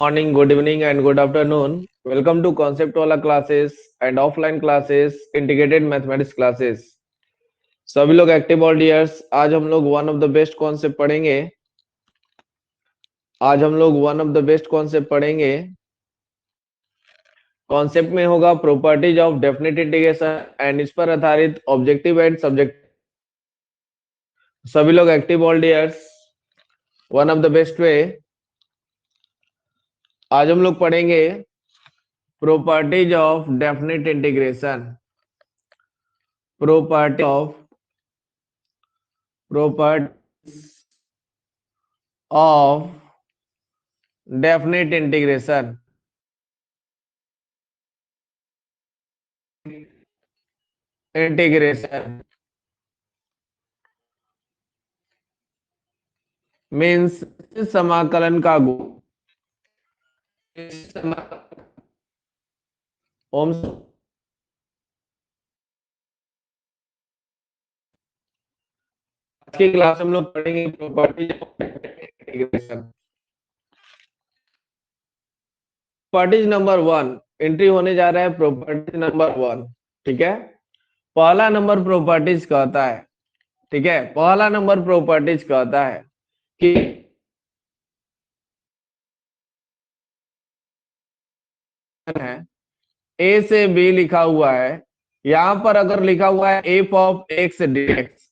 Morning, good evening, and good afternoon. Welcome to Concept वाला classes and offline classes, integrated mathematics classes. सभी लोग active audience, आज हम लोग one of the best concept पढ़ेंगे। Concept में होगा properties of definite integration and इस पर आधारित ऑब्जेक्टिव एंड सब्जेक्ट। सभी लोग active audience, one of the best way. आज हम लोग पढ़ेंगे properties of definite integration. Property of definite integration means समाकलन का गुण। ओम्स आज की क्लास हम लोग पढ़ेंगे properties of integration. Properties number 1 entry होने जा रहा है। प्रॉपर्टीज नंबर 1, ठीक है। पहला नंबर प्रॉपर्टीज कहता है, ठीक है, पहला नंबर प्रॉपर्टीज कहता है कि है ए से बी लिखा हुआ है, यहां पर अगर लिखा हुआ है एफ ऑफ एक्स डीएक्स,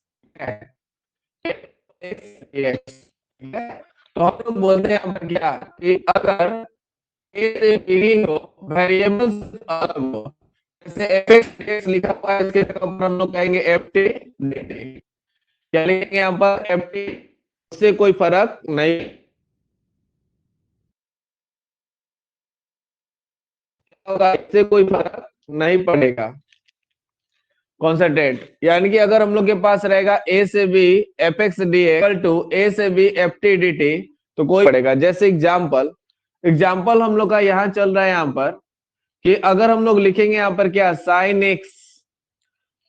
तो हम लोग बोलते हैं यहाँ पर क्या कि अगर ए से बी हो, वेरिएबल्स अलग हो, जैसे एफ एक्स लिखा हुआ है, इसके जगह पर हम लोग कहेंगे एफ टी डी टी। क्या लिखेंगे यहाँ पर? F T. उससे कोई फर्क नहीं होगा, इससे कोई फर्क नहीं पड़ेगा। कॉन्सेंट्रेट, यानी कि अगर हम लोग के पास रहेगा ए से B F X D equal to A से B F T D T, तो कोई पड़ेगा। जैसे एग्जाम्पल हम लोग का यहाँ चल रहा है यहाँ पर कि अगर हम लोग लिखेंगे यहाँ पर क्या साइन एक्स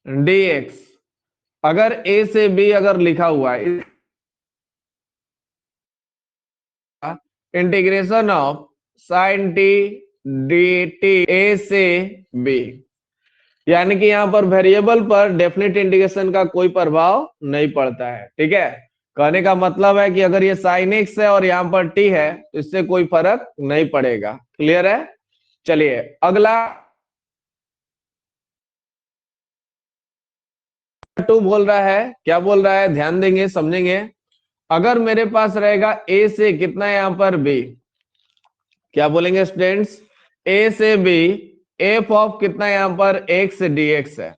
डी एक्स, अगर ए से बी अगर लिखा हुआ है integration of sine T D T A से बी, यानी कि यहाँ पर वेरिएबल पर डेफिनेट इंटीग्रेशन का कोई प्रभाव नहीं पड़ता है, ठीक है। कहने का मतलब है कि अगर ये साइन एक्स है और यहाँ पर टी है तो इससे कोई फर्क नहीं पड़ेगा। क्लियर है? चलिए अगला 2 बोल रहा है। क्या बोल रहा है? ध्यान देंगे, समझेंगे। अगर मेरे पास रहेगा ए से कितना है यहाँ पर बी, क्या बोलेंगे स्टूडेंट्स? ए से बी एफ ऑफ कितना है यहाँ पर एक्स डी एक्स है।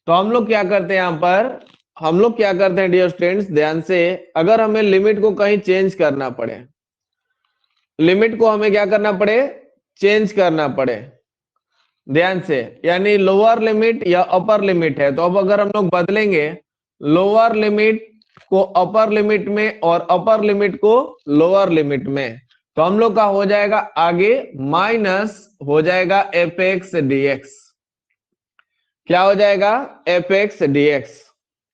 तो हम लोग क्या करते हैं यहाँ पर, हम लोग क्या करते हैं डियर स्टूडेंट्स, ध्यान से। अगर हमें लिमिट को कहीं चेंज करना पड़े, लिमिट को हमें क्या करना पड़े? चेंज करना पड़े, ध्यान से। यानी लोअर लिमिट या अपर लिमिट है, तो अब अगर हम लोग बदलेंगे लोअर लिमिट को अपर लिमिट में और अपर लिमिट को लोअर लिमिट में, तो हम लोग का हो जाएगा आगे माइनस हो जाएगा एफ एक्स डी एक्स। क्या हो जाएगा? F X D x.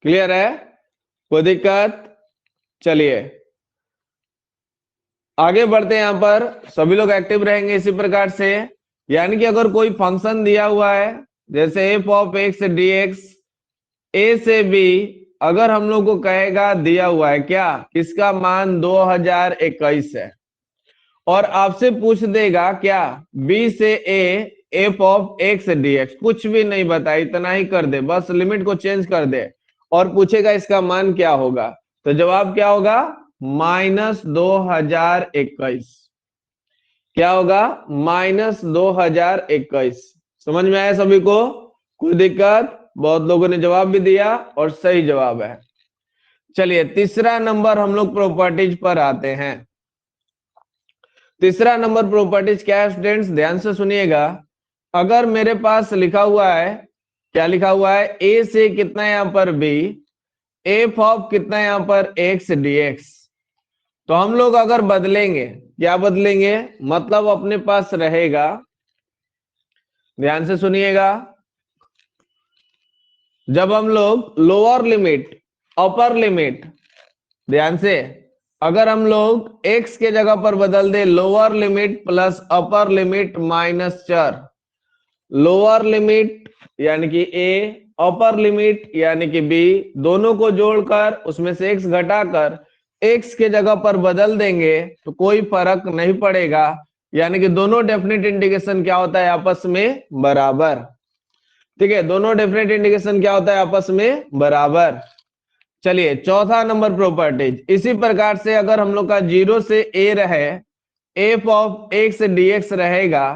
Clear है? कोई दिक्कत? चलिए आगे बढ़ते हैं। यहां पर सभी लोग एक्टिव रहेंगे इसी प्रकार से। यानी कि अगर कोई फंक्शन दिया हुआ है जैसे F of X D X A से बी, अगर हम लोग को कहेगा दिया हुआ है क्या, किसका मान 2021 है, और आपसे पूछ देगा क्या बी से A F of X D x, कुछ भी नहीं बता, इतना ही कर दे, बस लिमिट को चेंज कर दे और पूछेगा इसका मान क्या होगा, तो जवाब क्या होगा? -2021। क्या होगा? -2021। समझ में आया सभी को? कोई दिक्कत? बहुत लोगों ने जवाब भी दिया और सही जवाब है। चलिए तीसरा नंबर हम लोग प्रॉपर्टीज पर आते हैं। तीसरा नंबर प्रॉपर्टीज क्या है स्टूडेंट्स? ध्यान से सुनिएगा। अगर मेरे पास लिखा हुआ है, क्या लिखा हुआ है? ए से कितना है यहाँ पर बी, एफ ऑफ कितना है यहाँ पर एक्स डी एक्स, तो हम लोग अगर बदलेंगे, क्या बदलेंगे? मतलब अपने पास रहेगा, ध्यान से सुनिएगा, जब हम लोग लोअर लिमिट अपर लिमिट, ध्यान से, अगर हम लोग x के जगह पर बदल दे lower limit plus upper limit minus चर, लोअर लिमिट यानी कि a, अपर लिमिट यानी कि b, दोनों को जोड़कर उसमें से x घटाकर x के जगह पर बदल देंगे तो कोई फर्क नहीं पड़ेगा, यानी कि दोनों डेफिनेट इंटीग्रेशन क्या होता है आपस में बराबर। ठीक है, दोनों डेफिनेट इंटीग्रेशन क्या होता है आपस में बराबर। चलिए चौथा नंबर प्रॉपर्टीज, इसी प्रकार से अगर हम लोग का 0 से a रहे, एफ ऑफ एक्स dx रहेगा,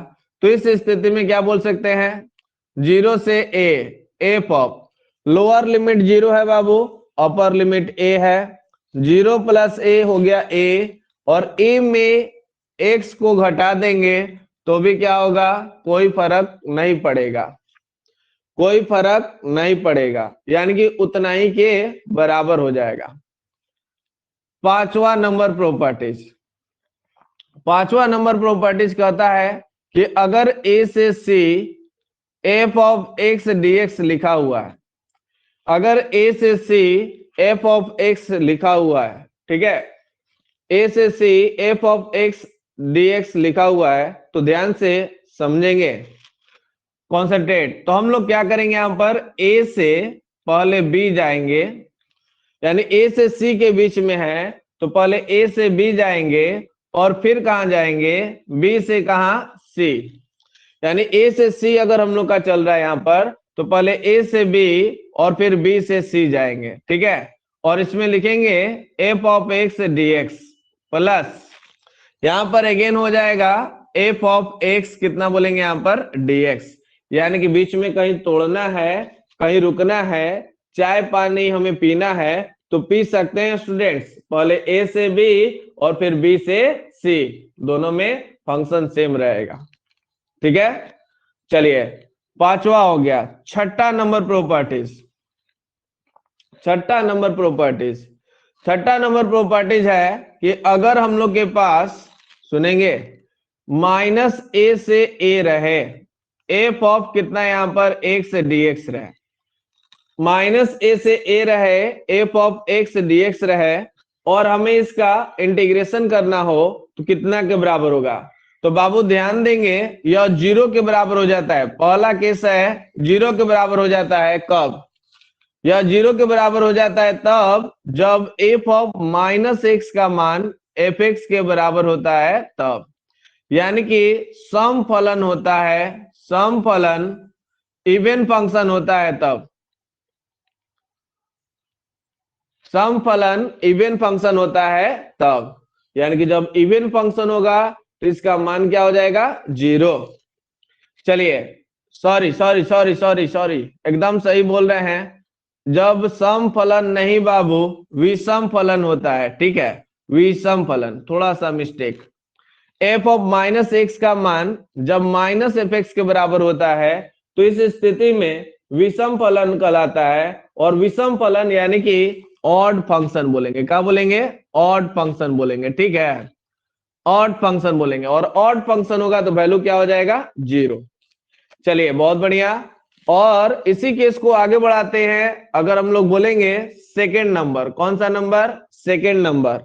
तो इस स्थिति में क्या बोल सकते हैं, 0 से a F of lower limit 0 है बाबू, अपर लिमिट a है, 0 प्लस a हो गया a, और a में x को घटा देंगे तो भी क्या होगा, कोई फर्क नहीं पड़ेगा, कोई फर्क नहीं पड़ेगा, यानी कि उतना ही के बराबर हो जाएगा। पांचवा नंबर प्रॉपर्टीज, पांचवा नंबर प्रॉपर्टीज कहता है कि अगर a से c F of x dx लिखा हुआ है, अगर a से c एफ ऑफ एक्स लिखा हुआ है, ठीक है, a से c F of x dx लिखा हुआ है, तो ध्यान से समझेंगे, कॉन्सेंट्रेट। तो हम लोग क्या करेंगे, यहां पर a से पहले b जाएंगे, यानी a से c के बीच में है तो पहले a से b जाएंगे और फिर कहां जाएंगे, b से कहां, c, यानी a से c अगर हम लोग का चल रहा है यहां पर, तो पहले a से b और फिर b से c जाएंगे, ठीक है, और इसमें लिखेंगे F of x dx plus यहां पर अगेन हो जाएगा एफ ऑफ एक्स कितना बोलेंगे यहां पर dx, यानी कि बीच में कहीं तोड़ना है, कहीं रुकना है, चाय पानी हमें पीना है तो पी सकते हैं स्टूडेंट्स, पहले a से b और फिर b से c, दोनों में फंक्शन सेम रहेगा। ठीक है, चलिए पांचवा हो गया। छठा नंबर प्रॉपर्टीज, छठा नंबर प्रॉपर्टीज, छठा नंबर प्रॉपर्टीज है कि अगर हम लोग के पास सुनेंगे माइनस a से a रहे, एफ ऑफ कितना यहां पर x dx रहे, माइनस a से a रहे, एफ ऑफ x dx रहे, और हमें इसका इंटीग्रेशन करना हो तो कितना के बराबर होगा, तो बाबू ध्यान देंगे यह 0 के बराबर हो जाता है, पहला केस है 0 के बराबर हो जाता है, कब, यह 0 के बराबर हो जाता है तब जब एफ ऑफ माइनस एक्स का मान एफ एक्स के बराबर होता है तब, यानी कि सम फलन होता है, सम फलन इवन फंक्शन होता है तब, सम फलन इवन फंक्शन होता है तब, यानी कि जब इवन फंक्शन होगा तो इसका मान क्या हो जाएगा, 0। चलिए sorry sorry sorry sorry sorry एकदम सही बोल रहे हैं, जब सम फलन नहीं बाबू विषम फलन होता है, ठीक है, विषम फलन, थोड़ा सा mistake, F of minus x का मान जब माइनस एफ एक्स के बराबर होता है तो इस स्थिति में विषम फलन कहलाता है, और विषम फलन यानी कि ऑड फंक्शन बोलेंगे, क्या बोलेंगे, ऑड फंक्शन बोलेंगे, ठीक है, ऑड फंक्शन बोलेंगे, और ऑड फंक्शन होगा तो वैल्यू क्या हो जाएगा, 0। चलिए बहुत बढ़िया, और इसी केस को आगे बढ़ाते हैं, अगर हम लोग बोलेंगे सेकेंड नंबर, कौन सा number, second number,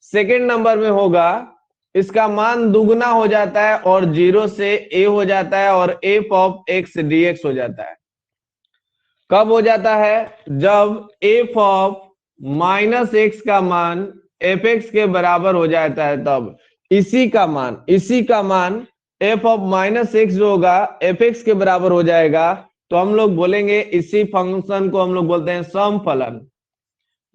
second number में होगा इसका मान दुगना हो जाता है और 0 से a हो जाता है और एफ ऑफ एक्स dx हो जाता है, कब हो जाता है, जब एफ ऑफ माइनस एक्स का मान एफ एक्स के बराबर हो जाता है तब, इसी का मान, इसी का मान एफ ऑफ माइनस एक्स जो होगा एफ एक्स के बराबर हो जाएगा, तो हम लोग बोलेंगे इसी फंक्शन को हम लोग बोलते हैं सम फलन,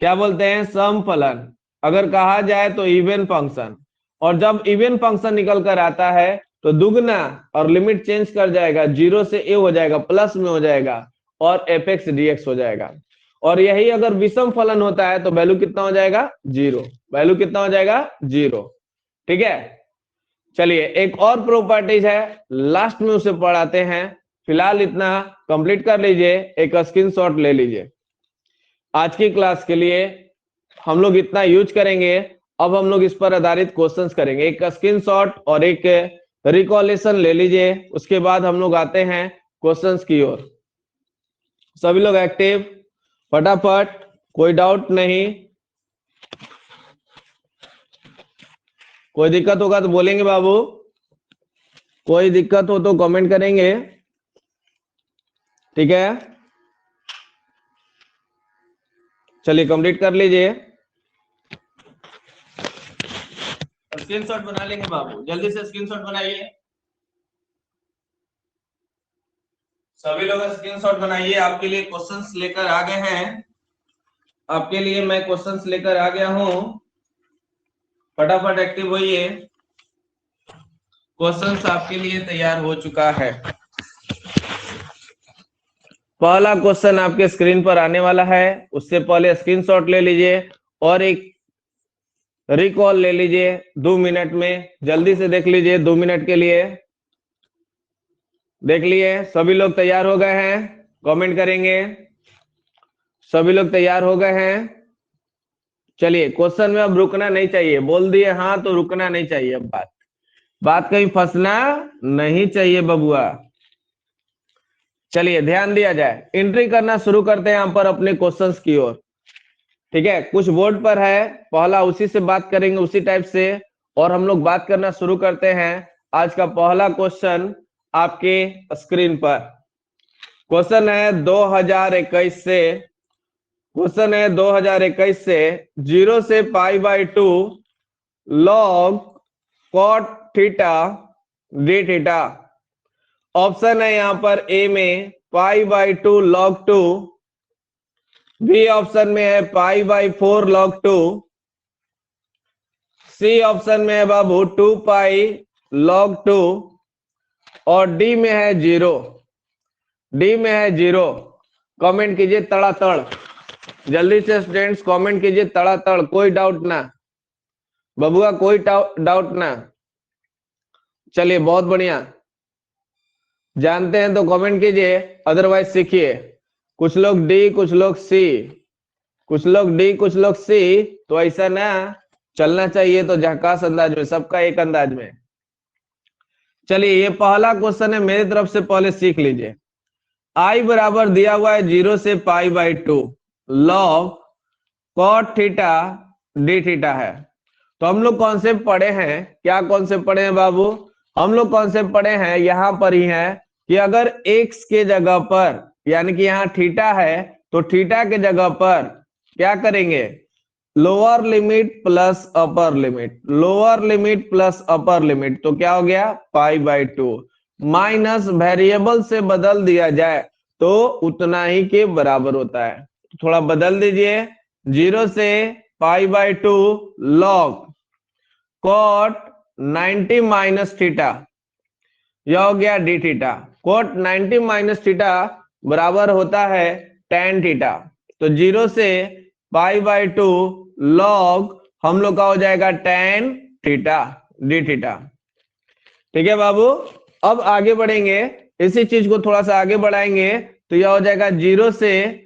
क्या बोलते हैं, सम फलन, अगर कहा जाए तो इवन फंक्शन, और जब इवन फंक्शन निकल कर आता है तो दुगना और लिमिट चेंज कर जाएगा, 0 से a हो जाएगा, प्लस में हो जाएगा और एफ एक्स dx हो जाएगा, और यही अगर विषम फलन होता है तो वैल्यू कितना हो जाएगा, 0, वैल्यू कितना हो जाएगा, 0। ठीक है, चलिए एक और प्रॉपर्टीज है, लास्ट में उसे पढ़ाते हैं, फिलहाल इतना कंप्लीट कर लीजिए, एक स्क्रीनशॉट ले लीजिए। आज की क्लास के लिए हम लोग इतना यूज करेंगे, अब हम लोग इस पर आधारित क्वेश्चंस करेंगे, एक स्क्रीनशॉट और एक रिकॉलेशन ले लीजिए, उसके बाद हम लोग आते हैं क्वेश्चंस की ओर। सभी लोग एक्टिव, फटाफट, कोई डाउट नहीं, कोई दिक्कत होगा तो बोलेंगे बाबू, कोई दिक्कत हो तो कमेंट करेंगे, ठीक है। चलिए कंप्लीट कर लीजिए, स्क्रीनशॉट बना लेंगे बाबू, जल्दी से स्क्रीनशॉट बनाइए, सभी लोग स्क्रीनशॉट बनाइए। आपके लिए क्वेश्चंस लेकर आ गए हैं, आपके लिए मैं क्वेश्चंस लेकर आ गया हूं, फटाफट एक्टिव होइए, क्वेश्चंस आपके लिए तैयार हो चुका है। पहला क्वेश्चन आपके स्क्रीन पर आने वाला है, उससे पहले स्क्रीनशॉट ले लीजिए और एक रिकॉल ले लीजिए 2 मिनट में, जल्दी से देख लीजिए 2 मिनट के लिए। देख लिए सभी लोग तैयार हो गए हैं, कमेंट करेंगे, सभी लोग तैयार हो गए हैं। चलिए क्वेश्चन में अब रुकना नहीं चाहिए, बोल दिए हाँ तो रुकना नहीं चाहिए, अब बात कहीं फंसना नहीं चाहिए बबुआ। चलिए ध्यान दिया जाए, एंट्री करना शुरू करते हैं यहां पर अपने क्वेश्चंस की ओर, ठीक है। कुछ बोर्ड पर है, पहला उसी से बात करेंगे, उसी टाइप से, और हम लोग बात करना शुरू करते हैं। आज का पहला क्वेश्चन आपके स्क्रीन पर क्वेश्चन है 2021 से, क्वेश्चन है 2021 से 0 से π/2 log cot theta d theta. Option है यहां पर ए में π/2 log 2, बी ऑप्शन में है π/4 log 2, सी ऑप्शन में है बाबू 2π log 2, और डी में है 0, डी में है 0। कमेंट कीजिए तड़ातड़, जल्दी से स्टूडेंट्स कमेंट कीजिए तड़ातड़, कोई डाउट ना बबुआ, कोई डाउट ना। चलिए बहुत बढ़िया, जानते हैं तो कमेंट कीजिए, अदरवाइज सीखिए। कुछ लोग डी, कुछ लोग सी, कुछ लोग डी, कुछ लोग सी, तो ऐसा ना चलना चाहिए, तो झकास अंदाज में, सबका एक अंदाज में। चलिए ये पहला क्वेश्चन है मेरी तरफ से, पहले सीख लीजिए। आई बराबर दिया हुआ है 0 से π/2 log cot theta d theta है। तो हम लोग कॉन्सेप्ट पढ़े हैं, क्या कॉन्सेप्ट पढ़े हैं बाबू? हम लोग कॉन्सेप्ट पढ़े हैं यहां पर ही है कि अगर x के जगह पर, यानी कि यहाँ थीटा है, तो थीटा के जगह पर क्या करेंगे, lower limit plus upper limit, lower limit plus upper limit, तो क्या हो गया π/2 माइनस वेरिएबल से बदल दिया जाए तो उतना ही के बराबर होता है। तो थोड़ा बदल दीजिए, 0 से π/2 log cot 90 माइनस थीटा, यह हो गया d theta. cot 90 minus theta बराबर होता है tan थीटा। तो 0 से π/2 log हम लोग का हो जाएगा tan थीटा d थीटा, ठीक है बाबू। अब आगे बढ़ेंगे, इसी चीज को थोड़ा सा आगे बढ़ाएंगे, तो यह हो जाएगा 0 से,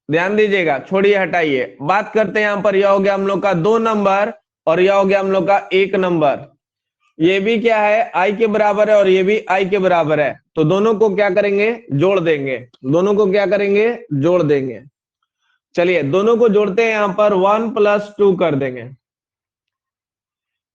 ध्यान दीजिएगा, छोड़िए हटाइए, बात करते हैं यहां पर, यह हो गया हम लोग का 2 नंबर और यह हो गया हम लोग का 1 नंबर। ये भी क्या है, i के बराबर है और ये भी i के बराबर है, तो दोनों को क्या करेंगे, जोड़ देंगे, दोनों को क्या करेंगे, जोड़ देंगे। चलिए दोनों को जोड़ते हैं, यहां पर 1 + 2 कर देंगे,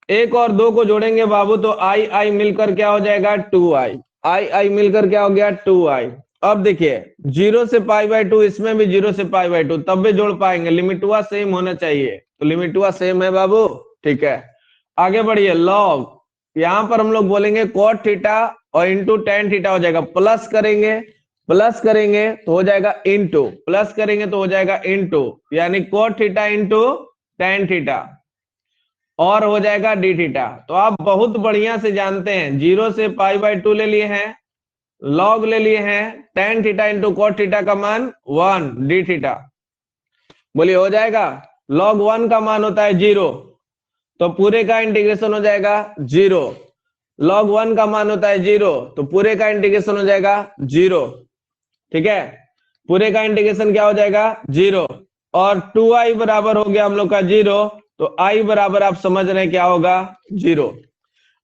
1 और 2 को जोड़ेंगे बाबू, तो i मिलकर क्या हो जाएगा 2i, i मिलकर क्या हो गया 2i। अब देखिए 0 से π/2, इसमें भी 0 से π/2, तब भी जोड़ पाएंगे, लिमिट हुआ सेम होना चाहिए, तो लिमिट हुआ सेम है बाबू, ठीक है। आगे बढ़िए, लॉग, यहां पर हम लोग बोलेंगे cot थीटा और इंटू tan थीटा हो जाएगा, प्लस करेंगे, प्लस करेंगे तो हो जाएगा इंटू, प्लस करेंगे तो हो जाएगा इंटू, यानी cot theta into tan theta, और हो जाएगा d थीटा। तो आप बहुत बढ़िया से जानते हैं, 0 से π/2 ले लिए हैं, लॉग ले लिए हैं, tan theta into cot theta का मान 1 d थीटा, बोलिए हो जाएगा। log 1 का मान होता है 0, तो पूरे का इंटीग्रेशन हो जाएगा 0, log 1 का मान होता है 0, तो पूरे का इंटीग्रेशन हो जाएगा 0, ठीक है, पूरे का इंटीग्रेशन क्या हो जाएगा 0, और 2i बराबर हो गया हम लोग का 0, तो i बराबर आप समझ रहे हैं क्या होगा 0।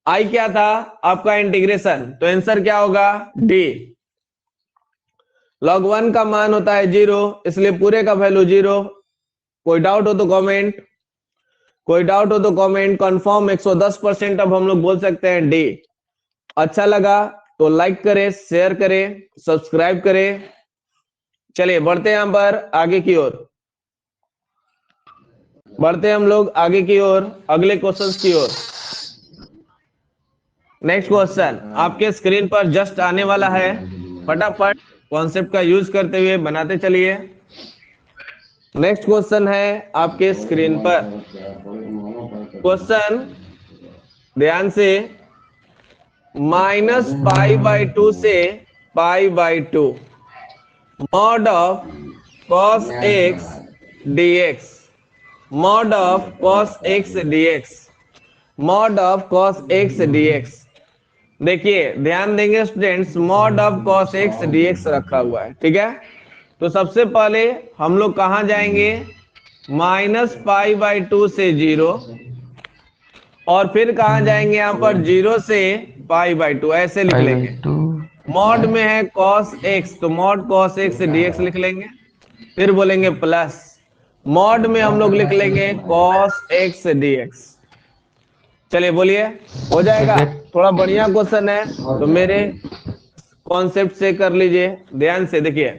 i क्या था आपका इंटीग्रेशन, तो आंसर क्या होगा d। log 1 का मान होता है 0, इसलिए पूरे का वैल्यू 0। कोई डाउट हो तो कमेंट, कोई डाउट हो तो कमेंट। कंफर्म 110% अब हम लोग बोल सकते हैं डी। अच्छा लगा तो लाइक करें, शेयर करें, सब्सक्राइब करें। चलिए बढ़ते हैं यहां पर आगे की ओर, बढ़ते हैं हम लोग आगे की ओर, अगले क्वेश्चंस की ओर। नेक्स्ट क्वेश्चन आपके स्क्रीन पर जस्ट आने वाला है, फटाफट कॉन्सेप्ट का यूज करते हुए बनाते चलिए। नेक्स्ट क्वेश्चन है आपके स्क्रीन पर। क्वेश्चन ध्यान से, -π/2 से π/2 mod of cos x dx, mod of cos x dx, mod of cos x dx। देखिए ध्यान देंगे students, mod of cos x dx रखा हुआ है, ठीक है। तो सबसे पहले हम लोग कहां जाएंगे, -π/2 से 0, और फिर कहां जाएंगे, यहां पर 0 से π/2, ऐसे लिख लेंगे। मॉड में है cos x, तो मॉड cos x dx लिख लेंगे। फिर बोलेंगे प्लस, मॉड में हम लोग लिख लेंगे cos x dx। चलिए बोलिए, हो जाएगा। थोड़ा बढ़िया क्वेश्चन है तो मेरे कॉन्सेप्ट से कर लीजिए। ध्यान से देखिए,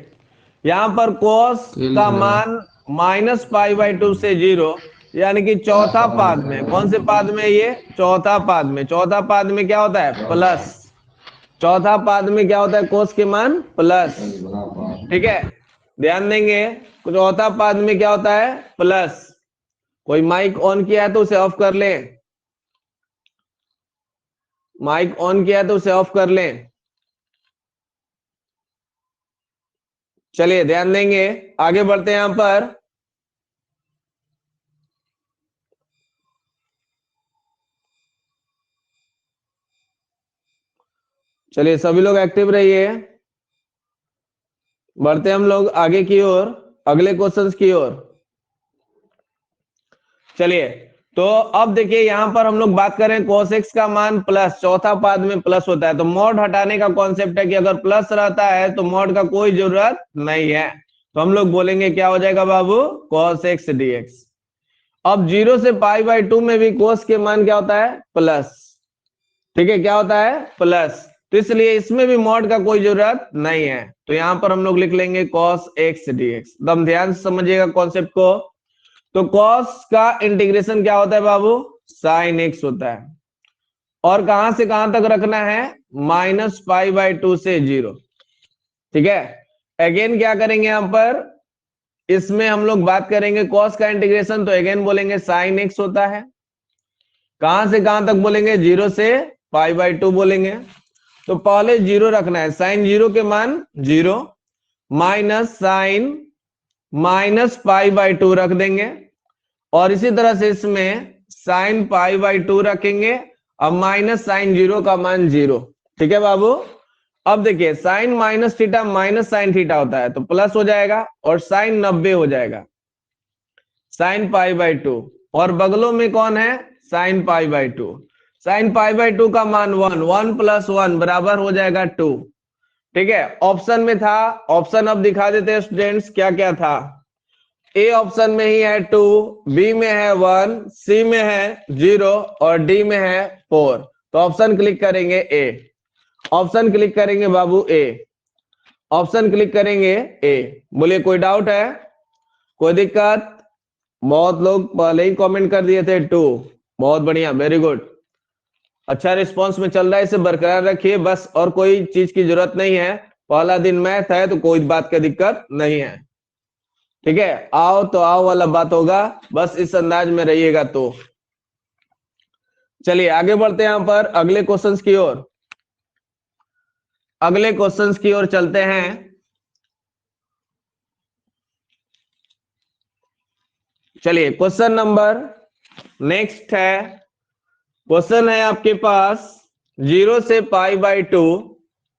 यहां पर cos का मान -π/2 से 0, यानी कि चौथा पाद में, कौन से पाद में, ये चौथा पाद में। चौथा पाद में क्या होता है, प्लस। चौथा पाद में क्या होता है, cos के मान प्लस, ठीक है। ध्यान देंगे, चौथा पाद में क्या होता है, प्लस। कोई माइक ऑन किया है तो उसे ऑफ कर लें, माइक ऑन किया है तो उसे ऑफ कर लें। चलिए ध्यान देंगे, आगे बढ़ते हैं यहां पर। चलिए सभी लोग एक्टिव रहिए, बढ़ते हैं हम लोग आगे की ओर, अगले क्वेश्चंस की ओर। चलिए तो अब देखिए, यहां पर हम लोग बात करें cos x का मान प्लस, चौथा पाद में प्लस होता है, तो मॉड हटाने का कॉन्सेप्ट है कि अगर प्लस रहता है तो मॉड का कोई जरूरत नहीं है। तो हम लोग बोलेंगे क्या हो जाएगा बाबू, cos x dx। अब 0 से π/2 में भी cos के मान क्या होता है, प्लस, ठीक है, क्या होता है, प्लस। तो इसलिए इसमें भी मॉड का कोई जरूरत नहीं है, तो यहां पर हम लोग लिख लेंगे cos x dx। एकदम ध्यान से समझिएगा कॉन्सेप्ट को। तो cos का इंटीग्रेशन क्या होता है बाबू, sin x होता है, और कहां से कहां तक रखना है, -π/2 से 0, ठीक है। अगेन क्या करेंगे यहां पर, इसमें हम लोग बात करेंगे cos का इंटीग्रेशन, तो अगेन बोलेंगे sin x होता है। कहां से कहां तक बोलेंगे, 0 से π/2 बोलेंगे। तो पहले 0 रखना है, sin 0 के मान 0, माइनस sin -π/2 रख देंगे, और इसी तरह से इसमें sin π/2 रखेंगे, अब माइनस sin 0 का मान 0, ठीक है बाबू। अब देखिए sin minus theta minus sin theta होता है, तो प्लस हो जाएगा, और sin 90 हो जाएगा, sin π/2, और बगलों में कौन है, sin π/2। sin π/2 का मान 1, 1 + 1 बराबर हो जाएगा 2, ठीक है। ऑप्शन में था, ऑप्शन अब दिखा देते हैं स्टूडेंट्स क्या क्या था। ए ऑप्शन में ही है 2, बी में है 1, सी में है 0, और डी में है 4। तो ऑप्शन क्लिक करेंगे ए, ऑप्शन क्लिक करेंगे बाबू ए, ऑप्शन क्लिक करेंगे ए। बोलिए कोई डाउट है, कोई दिक्कत? बहुत लोग पहले ही कमेंट कर दिए थे 2, बहुत बढ़िया, वेरी गुड, अच्छा रिस्पांस में चल रहा है, इसे बरकरार रखिए बस, और कोई चीज की जरूरत नहीं है। पहला दिन मैथ है तो कोई बात का दिक्कत नहीं है, ठीक है। आओ तो आओ वाला बात होगा, बस इस अंदाज में रहिएगा। तो चलिए आगे बढ़ते हैं यहां पर अगले क्वेश्चंस की ओर, अगले क्वेश्चंस की ओर चलते हैं। चलिए क्वेश्चन नंबर नेक्स्ट है, क्वेश्चन है आपके पास 0 से π/2,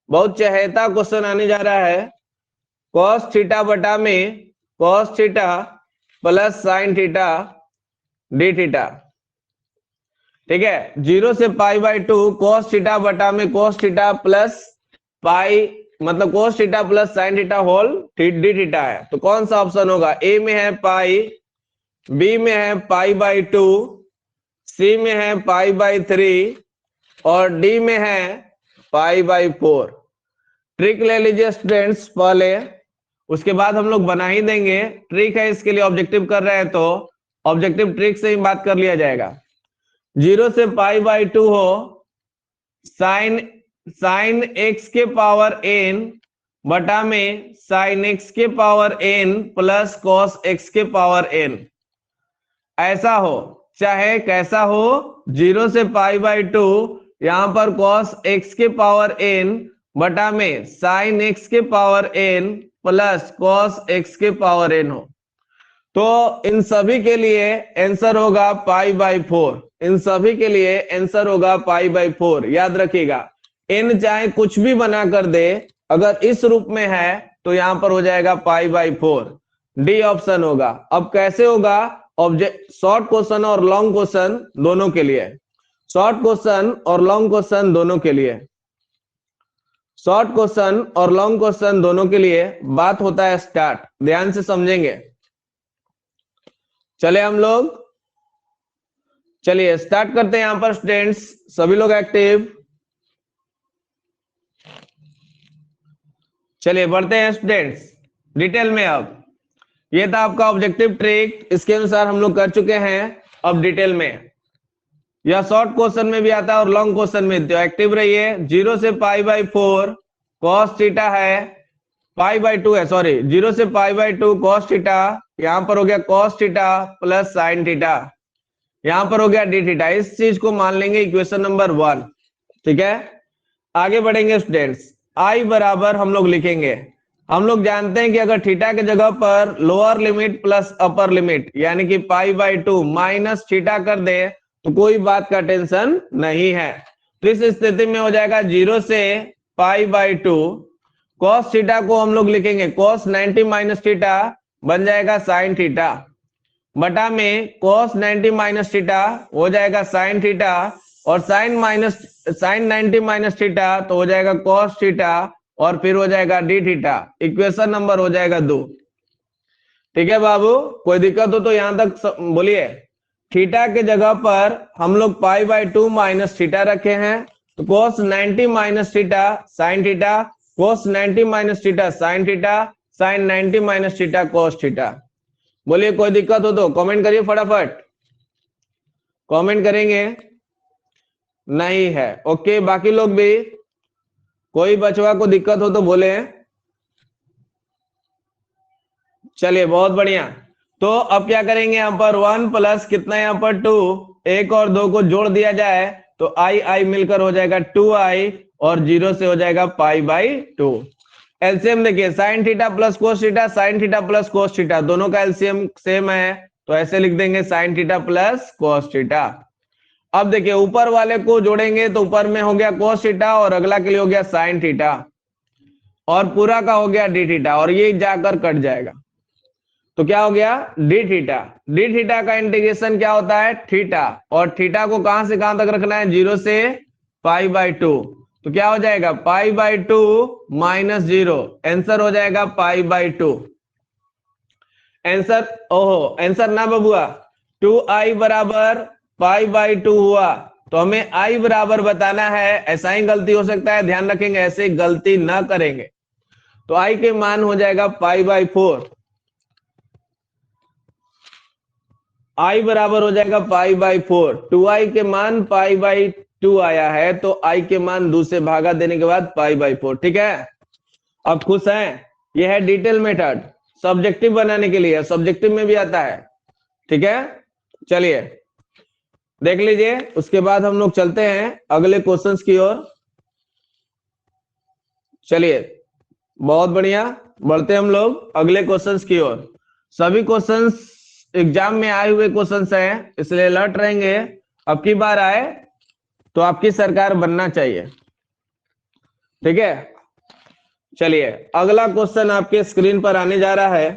बहुत चहेता क्वेश्चन आने जा रहा है। cos थीटा बटा में cos theta plus sin theta d theta, ठीक है। 0 से π/2 cos थीटा बटा में cos थीटा प्लस पाई, मतलब cos theta plus sin theta whole d theta है। तो कौन सा ऑप्शन होगा, ए में है पाई, बी में है π/2, सी में है π/3 और डी में है π/4। ट्रिक ले लीजिए स्टूडेंट्स पहले, उसके बाद हम लोग बना ही देंगे। ट्रिक है इसके लिए, ऑब्जेक्टिव कर रहे हैं तो ऑब्जेक्टिव ट्रिक से ही बात कर लिया जाएगा। 0 से π/2 हो साइन x के पावर n बटा में साइन x के power n plus cos x के पावर n, ऐसा हो चाहे कैसा हो। 0 से π/2 यहां पर कॉस x के पावर n बटा में साइन x के power n plus cos x के पावर n हो, तो इन सभी के लिए आंसर होगा π/4। इन सभी के लिए आंसर होगा π/4। याद रखिएगा, n चाहे कुछ भी बना कर दे, अगर इस रूप में है तो यहां पर हो जाएगा π/4। डी ऑप्शन होगा। अब कैसे होगा? ऑब्जेक्ट शॉर्ट क्वेश्चन और लॉन्ग क्वेश्चन दोनों के लिए, शॉर्ट क्वेश्चन और लॉन्ग क्वेश्चन दोनों के लिए, शॉर्ट क्वेश्चन और लॉन्ग क्वेश्चन दोनों के लिए बात होता है स्टार्ट। ध्यान से समझेंगे। चले हम लोग, चलिए स्टार्ट करते हैं। यहां पर स्टूडेंट्स सभी लोग एक्टिव, चलिए बढ़ते हैं स्टूडेंट्स डिटेल में। अब ये था आपका ऑब्जेक्टिव ट्रिक, इसके अनुसार हम लोग कर चुके हैं। अब डिटेल में, यह शॉर्ट क्वेश्चन में भी आता है और लॉन्ग क्वेश्चन में, तो एक्टिव रहिए। 0 से π/4 कॉस थीटा है, π/2 है सॉरी, 0 से π/2 कॉस थीटा, यहां पर हो गया cos theta plus sine theta, यहां पर हो गया डी थीटा। इस चीज को मान लेंगे इक्वेशन नंबर 1। ठीक है, आगे बढ़ेंगे स्टूडेंट्स। आई बराबर हम लोग लिखेंगे, हम लोग जानते हैं कि अगर थीटा के जगह पर lower limit plus upper limit यानी कि π/2 माइनस थीटा कर दे तो कोई बात का टेंशन नहीं है। तो इस स्थिति में हो जाएगा 0 से π/2 cos थीटा को हम लोग लिखेंगे cos 90 माइनस थीटा बन जाएगा sin थीटा बटा में cos 90 माइनस थीटा हो जाएगा sin थीटा और sin 90 माइनस थीटा तो हो जाएगा cos थीटा और फिर हो जाएगा डी थीटा। इक्वेशन नंबर हो जाएगा 2। ठीक है बाबू, कोई दिक्कत हो तो यहां तक बोलिए। थीटा के जगह पर हम लोग π/2 माइनस थीटा रखे हैं, तो cos 90 minus theta sin theta, cos 90 minus theta sin theta, sin 90 minus theta cos theta. बोलिए कोई दिक्कत हो तो कमेंट करिए फटाफट, कमेंट करेंगे नहीं है। ओके, बाकी लोग भी, कोई बचवा को दिक्कत हो तो बोले। चलिए बहुत बढ़िया। तो अब क्या करेंगे, यहाँ पर 1 प्लस कितना, यहाँ पर 2, 1 और 2 को जोड़ दिया जाए तो आई मिलकर हो जाएगा 2i और 0 से हो जाएगा π/2। एलसीएम देखिए, sine theta plus cos theta, sine theta plus cos theta, दोनों का एलसीएम सेम है तो ऐसे लिख देंगे sine theta plus cos theta. अब देखिए ऊपर वाले को जोड़ेंगे तो ऊपर में हो गया कोस थीटा और अगला के लिए हो गया साइन थीटा और पूरा का हो गया डी थीटा और ये जाकर कट जाएगा तो क्या हो गया डी थीटा। डी थीटा का इंटीग्रेशन क्या होता है थीटा, और थीटा को कहां से कहां तक रखना है 0 से π/2, तो क्या हो जाएगा π/2 माइनस 0, आंसर हो जाएगा π/2। आंसर, ओहो आंसर ना बबुआ, 2i बराबर π/2 हुआ तो हमें i बराबर बताना है। ऐसा ही गलती हो सकता है, ध्यान रखेंगे ऐसे गलती ना करेंगे। तो i के मान हो जाएगा π/4, i बराबर हो जाएगा π/4। 2i के मान π/2 आया है तो i के मान 2 से भागा देने के बाद π/4। ठीक है, अब खुश हैं? यह है डिटेल मेथड, सब्जेक्टिव बनाने के लिए, सब्जेक्टिव में भी आता है। ठीक है, चलिए देख लीजिए, उसके बाद हम लोग चलते हैं अगले क्वेश्चंस की ओर। चलिए बहुत बढ़िया, बढ़ते हम लोग अगले क्वेश्चंस की ओर। सभी क्वेश्चंस एग्जाम में आए हुए क्वेश्चंस हैं, इसलिए अलर्ट रहेंगे। अब की बार आए तो आपकी सरकार बनना चाहिए। ठीक है, चलिए अगला क्वेश्चन आपके स्क्रीन पर आने जा रहा है।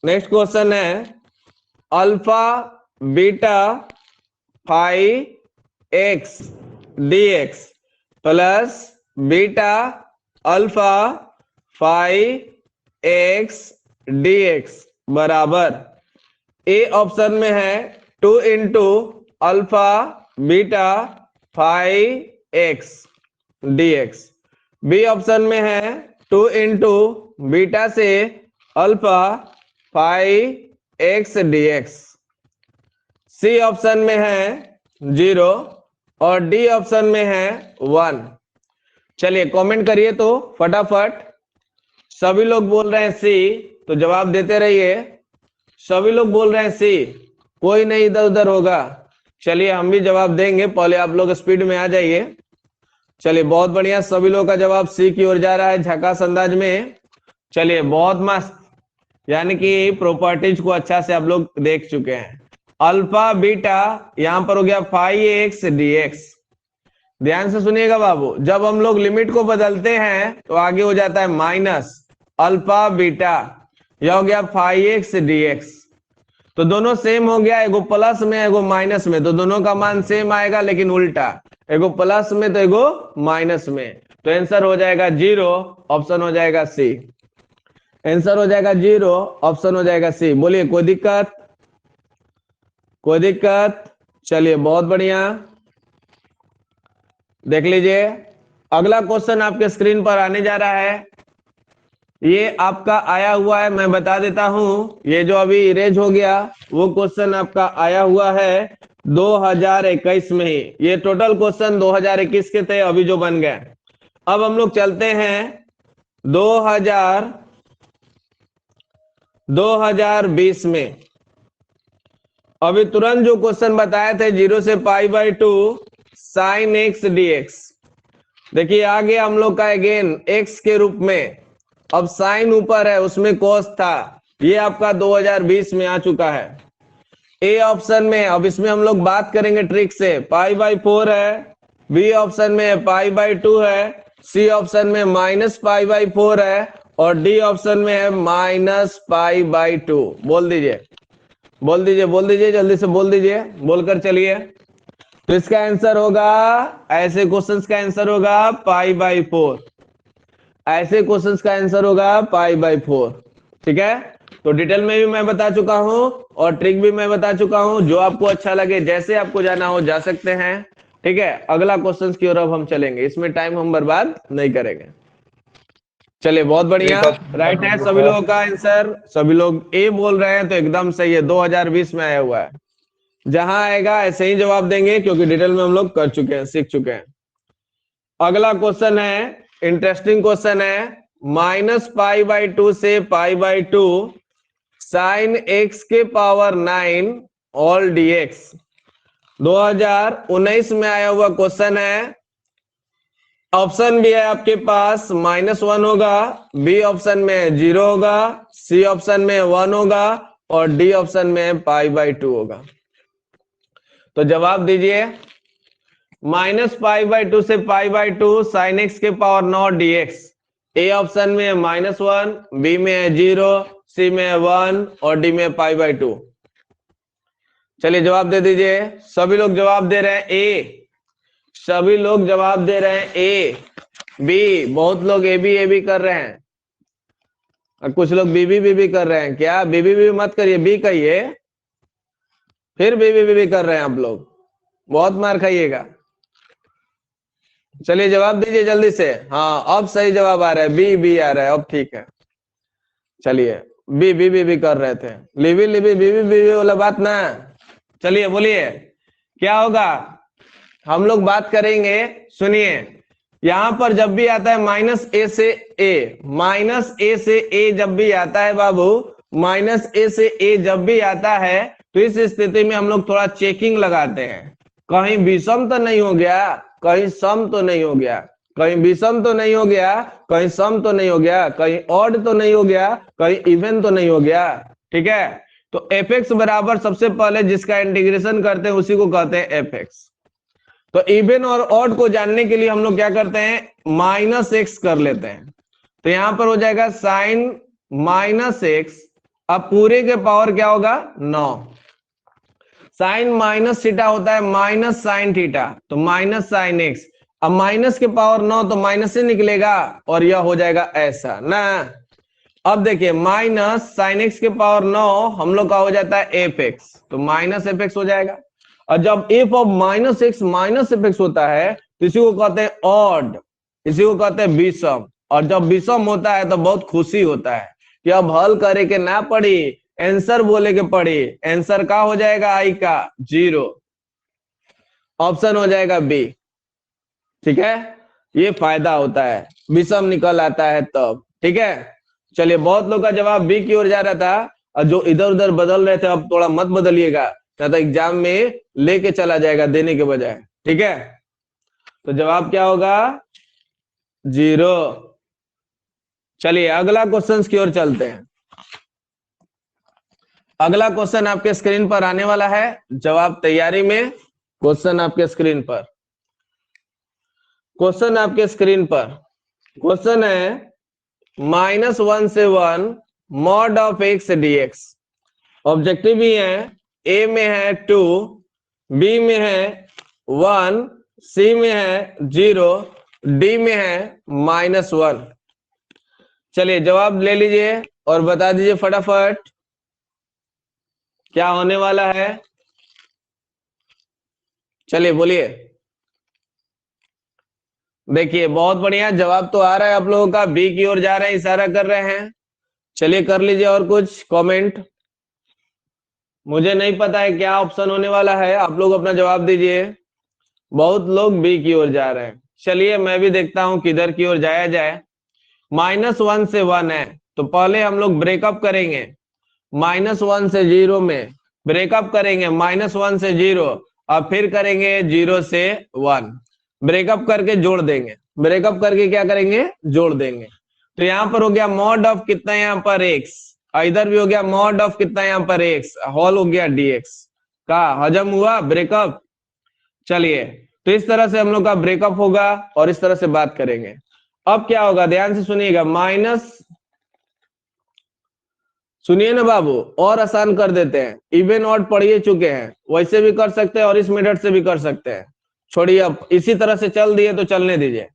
नेक्स्ट क्वेश्चन है alpha beta phi x dx plus beta alpha phi x dx बराबर, ए ऑप्शन में है 2 into alpha beta 5x dx। B option में है 2 इंटू बीटा से alpha 5x dx। C option में है 0 और डी ऑप्शन में है 1। चलिए कमेंट करिए तो फटाफट। सभी लोग बोल रहे हैं सी, तो जवाब देते रहिए। सभी लोग बोल रहे हैं सी, कोई नहीं इधर उधर होगा। चलिए हम भी जवाब देंगे, पहले आप लोग स्पीड में आ जाइए। चलिए बहुत बढ़िया, सभी लोग का जवाब सी की ओर जा रहा है झकास अंदाज में। चलिए बहुत मस्त, यानी कि प्रॉपर्टीज को अच्छा से आप लोग देख चुके हैं। अल्फा बीटा यहां पर हो गया 5x dx। ध्यान से सुनिएगा बाबू, जब हम लोग लिमिट को बदलते हैं तो आगे हो जाता है माइनस अल्फा बीटा, यह हो गया 5x dx। तो दोनों सेम हो गया, एगो प्लस में एगो माइनस में, तो दोनों का मान सेम आएगा लेकिन उल्टा, एगो प्लस में तो एगो माइनस में। तो आंसर हो जाएगा 0, ऑप्शन हो जाएगा सी। आंसर हो जाएगा 0, ऑप्शन हो जाएगा सी। बोलिए कोई दिक्कत? कोई दिक्कत? चलिए बहुत बढ़िया, देख लीजिए अगला क्वेश्चन आपके स्क्रीन पर आने जा रहा है। ये आपका आया हुआ है, मैं बता देता हूं, ये जो अभी इरेज हो गया वो क्वेश्चन आपका आया हुआ है 2021 में ही। ये टोटल क्वेश्चन 2021 के थे, अभी जो बन गए। अब हम लोग चलते हैं 2020 में। अभी तुरंत जो क्वेश्चन बताए थे 0 से π/2 sin x dx। देखिए आ गया हम लोग का अगेन x के रूप में, अब साइन ऊपर है उसमें cos था, ये आपका 2020 में आ चुका है। ए ऑप्शन में, अब इसमें हम लोग बात करेंगे ट्रिक से, π/4 है, बी ऑप्शन में π/2 है, सी ऑप्शन में -π/4 है और डी ऑप्शन में है -π/2। बोल दीजिए बोल दीजिए बोल दीजिए, जल्दी से बोल दीजिए, बोलकर चलिए। तो इसका आंसर होगा, ऐसे क्वेश्चंस का आंसर होगा π/4। ऐसे क्वेश्चंस का आंसर होगा π/4। ठीक है, तो डिटेल में भी मैं बता चुका हूं और ट्रिक भी मैं बता चुका हूं। जो आपको अच्छा लगे, जैसे आपको जाना हो जा सकते हैं। ठीक है, अगला क्वेश्चंस की ओर अब हम चलेंगे, इसमें टाइम हम बर्बाद नहीं करेंगे। चलिए बहुत बढ़िया, राइट है सभी लोगों का आंसर। सभी लोग ए बोल रहे हैं तो एकदम सही है, 2020 में आया हुआ है। जहां आएगा ऐसे ही जवाब देंगे, क्योंकि डिटेल में हम लोग कर चुके हैं, सीख चुके हैं। अगला क्वेश्चन है, इंटरेस्टिंग क्वेश्चन है, -π/2 से π/2 sin x के पावर 9 ऑल dx। 2019 में आया हुआ क्वेश्चन है। ऑप्शन भी है आपके पास, -1 होगा, बी ऑप्शन में 0 होगा, सी ऑप्शन में 1 होगा और डी ऑप्शन में π/2 होगा। तो जवाब दीजिए, -π/2 से π/2 sin x के पावर 9 dx। ए ऑप्शन में -1, बी में 0, सी में 1 और डी में π/2। चलिए जवाब दे दीजिए। सभी लोग जवाब दे रहे हैं ए, सभी लोग जवाब दे रहे हैं ए। बी, बहुत लोग ए बी कर रहे हैं और कुछ लोग बी कर रहे हैं। क्या बी मत करिए, बी कहिए, फिर बी कर रहे हैं आप लोग, बहुत मार खाइएगा। चलिए जवाब दीजिए जल्दी से। हाँ अब सही जवाब आ रहा है, बी आ रहा है, अब ठीक है। चलिए बी कर रहे थे, लिबी बी वाला बात ना। चलिए बोलिए क्या होगा, हम लोग बात करेंगे। सुनिए, यहां पर जब भी आता है -a से a जब भी आता है बाबू, -a से a जब भी आता है, तो इस स्थिति में हम लोग थोड़ा चेकिंग लगाते हैं, कहीं विषम तो नहीं हो गया, कहीं सम तो नहीं हो गया, कहीं विषम तो नहीं हो गया, कहीं सम तो नहीं हो गया, कहीं ऑड तो नहीं हो गया, कहीं इवन तो नहीं हो गया। ठीक है, तो fx बराबर सबसे पहले जिसका इंटीग्रेशन करते हैं उसी को कहते हैं fx। तो इवन और ऑड को जानने के लिए हम लोग क्या करते हैं, -x कर लेते हैं। तो यहां पर हो जाएगा साइन -x, अब पूरे के पावर क्या होगा 9। साइन माइनस थीटा होता है माइनस साइन थीटा, तो माइनस साइन x। अब माइनस के पावर 9 तो माइनस से निकलेगा और यह हो जाएगा ऐसा ना। अब देखिए माइनस साइन एक्स के पावर 9 हम लोग का हो जाता है एफ एक्स, तो माइनस एफ एक्स हो जाएगा। और जब F of minus x minus F x होता है तो इसी को कहते हैं ऑड, इसी को कहते हैं विषम। और जब विषम होता है तो बहुत खुशी होता है कि अब हल करे के ना पड़ी, आंसर बोले के पड़ी। आंसर का हो जाएगा आई का 0, ऑप्शन हो जाएगा बी। ठीक है, ये फायदा होता है, विषम निकल आता है तब। ठीक है, चलिए बहुत लोग का जवाब बी की ओर जा रहा था, और जो इधर उधर बदल रहे थे अब थोड़ा मत बदलिएगा, नहीं तो एग्जाम में लेके चला जाएगा देने के बजाय। ठीक है, तो जवाब क्या होगा 0। चलिए अगला क्वेश्चन की ओर चलते हैं। अगला क्वेश्चन आपके स्क्रीन पर आने वाला है, जवाब तैयारी में। क्वेश्चन आपके स्क्रीन पर, क्वेश्चन आपके स्क्रीन पर। क्वेश्चन है -1 से 1 mod of X D x. Objective भी है, ए में है 2, बी में है 1, सी में है 0, डी में है -1। चलिए जवाब ले लीजिए और बता दीजिए फटाफट क्या होने वाला है। चलिए बोलिए। देखिए बहुत बढ़िया, जवाब तो आ रहा है आप लोगों का, बी की ओर जा रहे हैं, इशारा कर रहे हैं। चलिए कर लीजिए और कुछ कमेंट। मुझे नहीं पता है क्या ऑप्शन होने वाला है, आप लोग अपना जवाब दीजिए। बहुत लोग बी की ओर जा रहे हैं। चलिए मैं भी देखता हूं किधर की ओर जाया जाए। -1 से 1 है तो पहले हम लोग ब्रेकअप करेंगे, -1 से 0 में ब्रेकअप करेंगे, -1 से 0, और फिर करेंगे 0 से 1, ब्रेकअप करके जोड़ देंगे। ब्रेकअप करके क्या करेंगे, जोड़ देंगे। तो यहाँ पर हो गया मॉड ऑफ कितना, यहाँ पर x, इधर भी हो गया मॉड ऑफ कितना, यहाँ पर x, होल हो गया dx का हजम हुआ ब्रेकअप। चलिए तो इस तरह से हम लोग का ब्रेकअप होगा और इस तरह से बात करेंगे। अब क्या होगा ध्यान से सुनिएगा, माइनस, सुनिए ना बाबू, और आसान कर देते हैं। इवन ऑड पढ़िए चुके हैं, वैसे भी कर सकते हैं और इस मेथड से भी कर सकते हैं। छोड़िए, अब इसी तरह से चल दिए तो चलने दीजिए।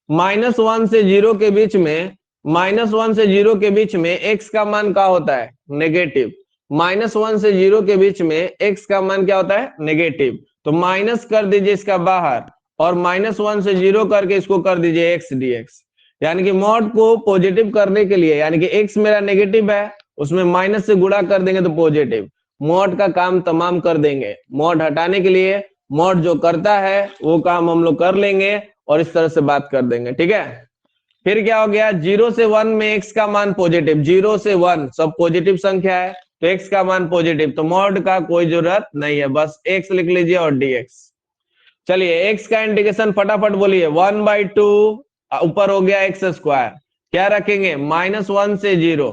-1 से 0 के बीच में, -1 से 0 के बीच में x का मान क्या होता है, नेगेटिव। -1 से 0 के बीच में x का मान क्या होता है, नेगेटिव। तो माइनस कर दीजिए इसका बाहर, और -1 से 0 करके इसको कर दीजिए x dx। यानी कि मॉड को पॉजिटिव करने के लिए, यानी कि x मेरा नेगेटिव है, उसमें माइनस से गुणा कर देंगे तो पॉजिटिव, मॉड का काम तमाम कर देंगे। मॉड हटाने के लिए मॉड जो करता है वो काम हम लोग कर लेंगे और इस तरह से बात कर देंगे। ठीक है, फिर क्या हो गया, 0 से 1 में x का मान पॉजिटिव, 0 से 1 सब पॉजिटिव संख्या है तो x का मान पॉजिटिव, तो मॉड का कोई जरूरत नहीं है, बस x लिख लीजिए और dx। चलिए x का इंटीग्रेशन फटाफट बोलिए, 1/2 ऊपर हो गया x स्क्वायर, क्या रखेंगे -1 से 0,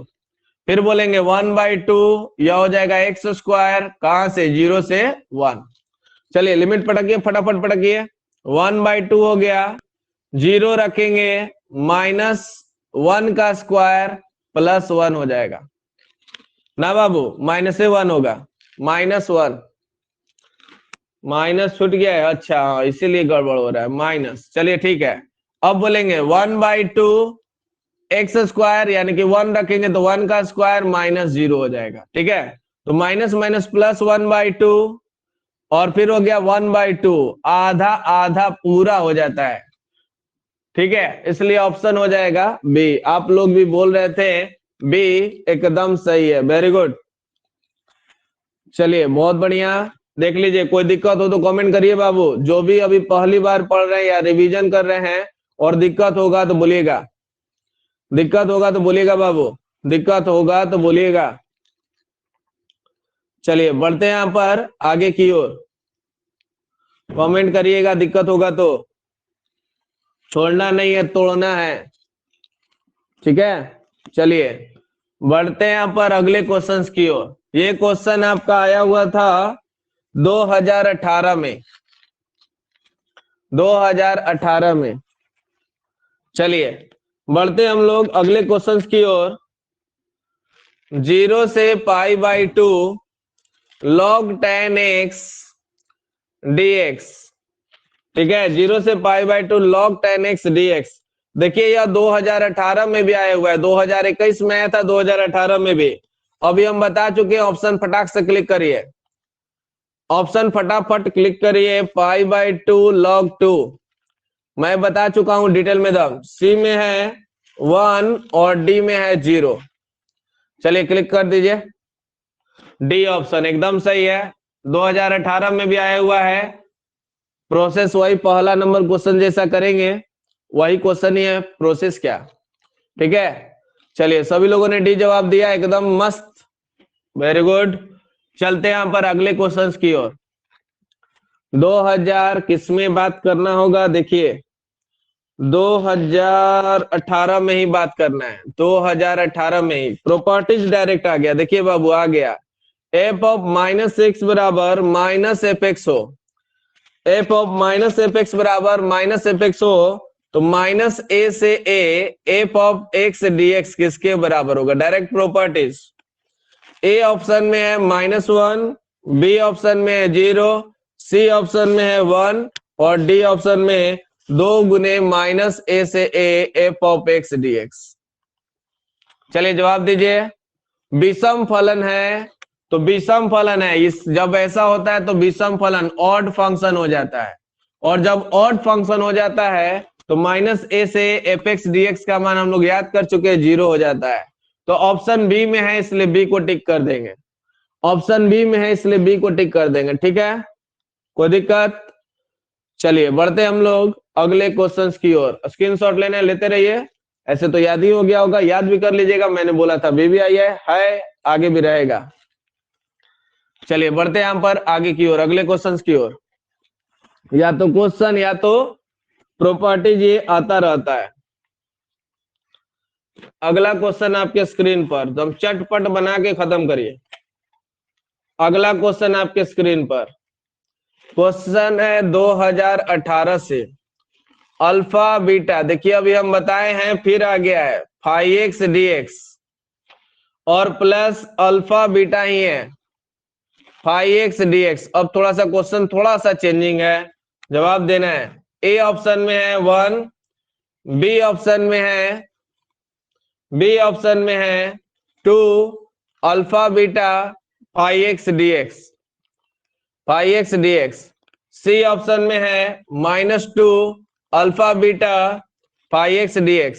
फिर बोलेंगे 1/2, यह हो जाएगा x स्क्वायर, कहां से 0 से 1। चलिए लिमिट पटकिए, फटाफट पटकिए, 1/2 हो गया, 0 रखेंगे, -1 का स्क्वायर +1 हो जाएगा ना बाबू, -1 होगा, -1, माइनस छूट गया है, अच्छा इसीलिए गड़बड़ हो रहा है, माइनस। चलिए ठीक है, अब बोलेंगे 1/2 x स्क्वायर, यानी कि 1 रखेंगे तो 1 का स्क्वायर -0 हो जाएगा। ठीक है, तो माइनस माइनस प्लस 1/2, और फिर हो गया 1/2, आधा आधा पूरा हो जाता है। ठीक है, इसलिए ऑप्शन हो जाएगा बी। आप लोग भी बोल रहे थे बी एकदम सही है, वेरी गुड। चलिए बहुत बढ़िया, देख लीजिए, कोई दिक्कत हो तो कमेंट करिए बाबू। जो भी अभी पहली बार पढ़ रहे हैं या रिवीजन कर रहे हैं और दिक्कत होगा तो बोलिएगा, दिक्कत होगा तो बोलिएगा बाबू, दिक्कत होगा तो बोलिएगा। चलिए बढ़ते हैं यहाँ पर आगे की ओर, कमेंट करिएगा, दिक्कत होगा तो, छोड़ना नहीं है, तोड़ना है। ठीक है, चलिए बढ़ते हैं यहाँ पर अगले क्वेश्चंस की ओर। ये क्वेश्चन आपका आया हुआ था 2018 में, 2018 में। चलिए बढ़ते हम लोग अगले क्वेश्चंस की ओर। 0 से π/2 log tan x dx। ठीक है, 0 से π/2 log tan x dx। देखिए यह 2018 में भी आया हुआ है, 2021 में आया था, 2018 में भी। अभी हम बता चुके हैं, ऑप्शन फटाक से क्लिक करिए, ऑप्शन फटाफट क्लिक करिए, π/2 log 2। मैं बता चुका हूं डिटेल में दम, सी में है 1 और डी में है 0। चलिए क्लिक कर दीजिए, डी ऑप्शन एकदम सही है, 2018 में भी आया हुआ है। प्रोसेस वही पहला नंबर क्वेश्चन जैसा करेंगे, वही क्वेश्चन ही है, प्रोसेस क्या, ठीक है। चलिए सभी लोगों ने डी जवाब दिया, एकदम मस्त, वेरी गुड। चलते हैं यहाँ पर अगले क्वेश्चंस की ओर। 2000 किसमें बात करना होगा, देखिए 2018 में ही बात करना है, 2018 में ही प्रॉपर्टीज डायरेक्ट आ गया। देखिए बाबू आ गया, एफ ऑफ -x बराबर -fx हो, एफ ऑफ -fx बराबर -fx हो, तो -a से a F of x dx किसके बराबर होगा, डायरेक्ट प्रॉपर्टीज। ए ऑप्शन में है -1, बी ऑप्शन में है 0, सी ऑप्शन में है 1 और डी ऑप्शन में 2 गुने -a से a F of x dx। चलिए जवाब दीजिए। विषम फलन है तो विषम फलन है, इस जब ऐसा होता है तो विषम फलन ऑड फंक्शन हो जाता है, और जब ऑड फंक्शन हो जाता है तो -a से fx dx का मान हम लोग याद कर चुके हैं 0 हो जाता है। तो ऑप्शन बी में है इसलिए बी को टिक कर देंगे, ऑप्शन बी में है इसलिए बी को टिक कर देंगे, ठीक है, कोई दिक्कत। चलिए बढ़ते हम लोग अगले क्वेश्चंस की ओर। स्क्रीनशॉट लेने लेते रहिए, ऐसे तो याद ही हो गया होगा, याद भी कर लीजिएगा, मैंने बोला था बी भी आई है, आगे भी रहेगा। चलिए बढ़ते हैं यहाँ पर आगे की ओर, अगले क्वेश्चंस की ओर। या तो क्वेश्चन या तो प्रॉपर्टीज ये आता रहता है। अगला क्वेश्चन आपके स्क्रीन पर, तो हम चटपट बना के खत्म करिए। अगला क्वेश्चन आपके स्क्रीन पर, क्वेश्चन है 2018 से, अल्फा बीटा। देखिए अभी हम बताए हैं, फिर आ गया है φx dx और प्लस अल्फा बीटा ही है φx dx। अब थोड़ा सा क्वेश्चन थोड़ा सा चेंजिंग है, जवाब देना है। ए ऑप्शन में है 1, बी ऑप्शन में है 2 alpha beta φx dx, C option में है -2 अल्फा बीटा φx dx,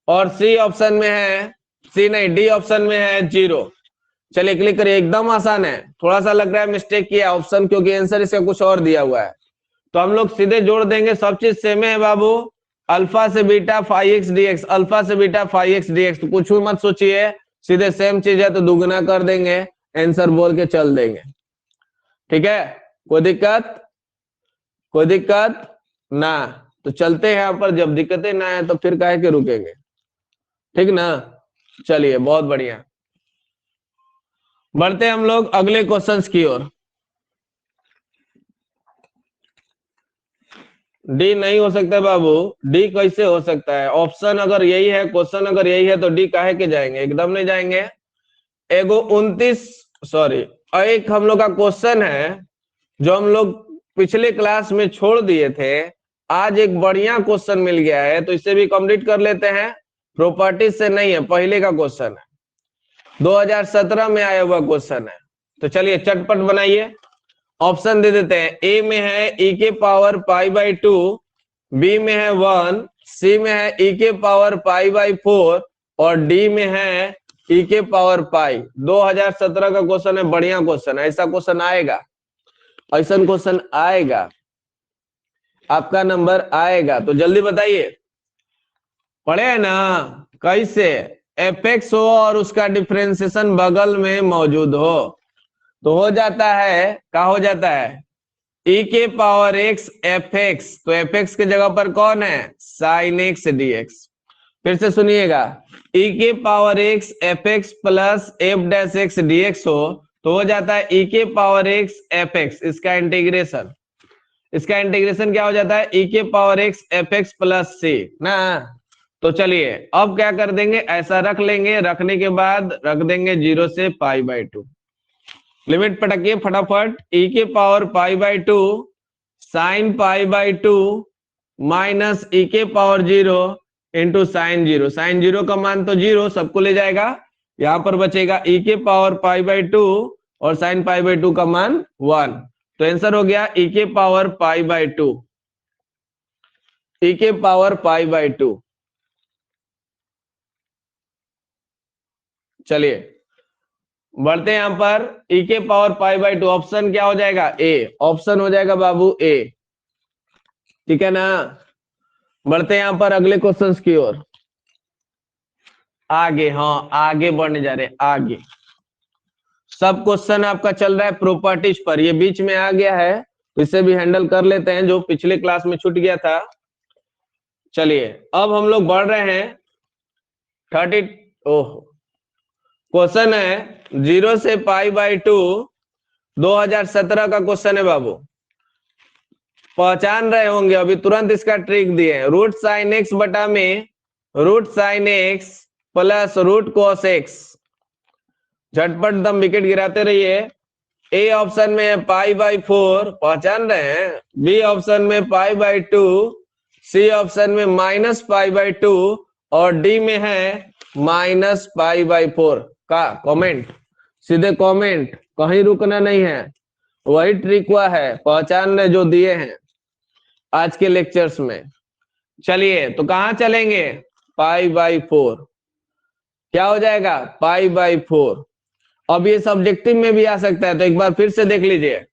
और सी ऑप्शन में है, सी नहीं डी ऑप्शन में है 0। चलिए क्लिक करिए, एकदम आसान है, थोड़ा सा लग रहा है मिस्टेक किया ऑप्शन, क्योंकि आंसर इसका कुछ और दिया हुआ है, तो हम लोग सीधे जोड़ देंगे, सब चीज सेम है बाबू। अल्फा से बीटा φx dx, अल्फा से बीटा φx dx, तो कुछ भी मत सोचिए, सीधे सेम चीज है तो दुगना कर देंगे, आंसर बोल के चल देंगे, ठीक है, कोई दिक्कत ना। तो चलते हैं यहाँ पर, जब दिक्कतें ना है तो फिर काहे के रुकेंगे, ठीक ना। चलिए बहुत बढ़िया, बढ़ते हम लोग अगले क्वेश्चंस की ओर। डी नहीं हो सकता बाबू, डी कैसे हो सकता है, ऑप्शन अगर यही है, क्वेश्चन अगर यही है तो डी काहे के जाएंगे, एकदम नहीं जाएंगे। एगो 29 सॉरी, एक हम लोग का क्वेश्चन है जो हम लोग पिछले क्लास में छोड़ दिए थे, आज एक बढ़िया क्वेश्चन मिल गया है, तो इसे भी कंप्लीट कर लेते हैं। प्रॉपर्टीज से नहीं है, पहले का क्वेश्चन है, 2017 में आया हुआ क्वेश्चन है, तो चलिए चटपट बनाइए। ऑप्शन दे देते हैं, ए में है e के पावर π/2, बी में है 1, सी में है e के पावर π/4 और डी में है e के पावर π। 2017 का क्वेश्चन है, बढ़िया क्वेश्चन है, ऐसा क्वेश्चन आएगा, ऐसा क्वेश्चन आएगा, आपका नंबर आएगा, तो जल्दी बताइए, पढ़े है ना, कैसे fx हो और उसका डिफरेंशिएशन बगल में मौजूद हो, तो हो जाता है, क्या हो जाता है, e के पावर x fx, तो fx के जगह पर कौन है, sin x dx। फिर से सुनिएगा, e के power x fx plus f dash x dx हो, तो हो जाता है e के पावर x fx, इसका इंटीग्रेशन क्या हो जाता है, e के power x fx plus c ना। तो चलिए अब क्या कर देंगे, ऐसा रख लेंगे, रखने के बाद रख देंगे 0 से π/2, लिमिट पटकिए फटाफट, e के पावर π/2 sin π/2 माइनस ई के पावर 0 इंटू साइन 0। साइन 0 का मान तो 0 सबको ले जाएगा, यहां पर बचेगा ई के पावर पाई बाई 2 और साइन पाई बाई 2 का मान 1। तो आंसर हो गया ई के पावर पाई बाई 2, ई के पावर पाई बाई 2। चलिए बढ़ते हैं यहां पर, ई के पावर पाई बाई 2 ऑप्शन क्या हो जाएगा? ए। ऑप्शन हो जाएगा बाबू ए, ठीक है ना। बढ़ते हैं यहां पर अगले क्वेश्चंस की ओर, आगे, हाँ आगे बढ़ने जा रहे हैं आगे। सब क्वेश्चन आपका चल रहा है प्रॉपर्टीज पर, ये बीच में आ गया है तो इसे भी हैंडल कर लेते हैं जो पिछले क्लास में छूट गया था। चलिए अब हम लोग बढ़ रहे हैं 30। ओह, क्वेश्चन है 0 से पाई बाई 2, 2017 का क्वेश्चन है बाबू। पहचान रहे होंगे अभी, तुरंत इसका ट्रिक दिए हैं। रूट साइन एक्स बटा में root sine x plus root cos x. झटपट दम विकेट गिराते रहिए। ए ऑप्शन में है पाई बाई 4, पहचान रहे हैं। बी ऑप्शन में पाई बाई 2, सी ऑप्शन में माइनस पाई बाई 2 और डी में है माइनस पाई बाई 4 का कमेंट। सीधे कमेंट, कहीं रुकना नहीं है, वही ट्रिक हुआ है, पहचान रहे जो दिए हैं आज के लेक्चर्स में। चलिए तो कहां चलेंगे? पाई बाई 4 क्या हो जाएगा? पाई बाई 4। अब ये सब्जेक्टिव में भी आ सकता है, तो एक बार फिर से देख लीजिए,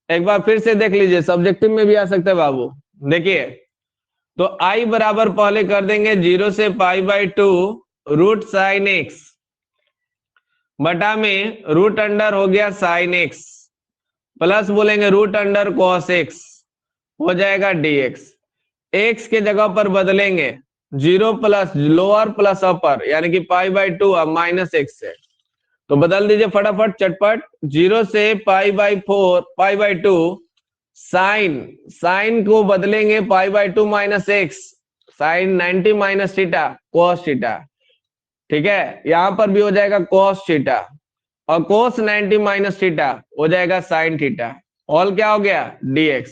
एक बार फिर से देख लीजिए, सब्जेक्टिव में भी आ सकता है बाबू। देखिए तो आई बराबर पहले कर देंगे 0 से pi by 2 root sine x बटा में रूट अंडर हो गया साइन एक्स प्लस बोलेंगे रूट अंडर कॉस एक्स, हो जाएगा dx। एक्स के जगह पर बदलेंगे 0 प्लस लोअर प्लस अपर, यानी कि पाई बाई 2 अब माइनस एक्स है, तो बदल दीजिए फटाफट चटपट। 0 से pi by 4 pi by 2 sine, sine को बदलेंगे pi by 2 minus x, sine 90 minus theta cos theta, ठीक है। यहां पर भी हो जाएगा कॉस थीटा और कोस 90 माइनस थीटा हो जाएगा साइन थीटा। ऑल क्या हो गया? dx।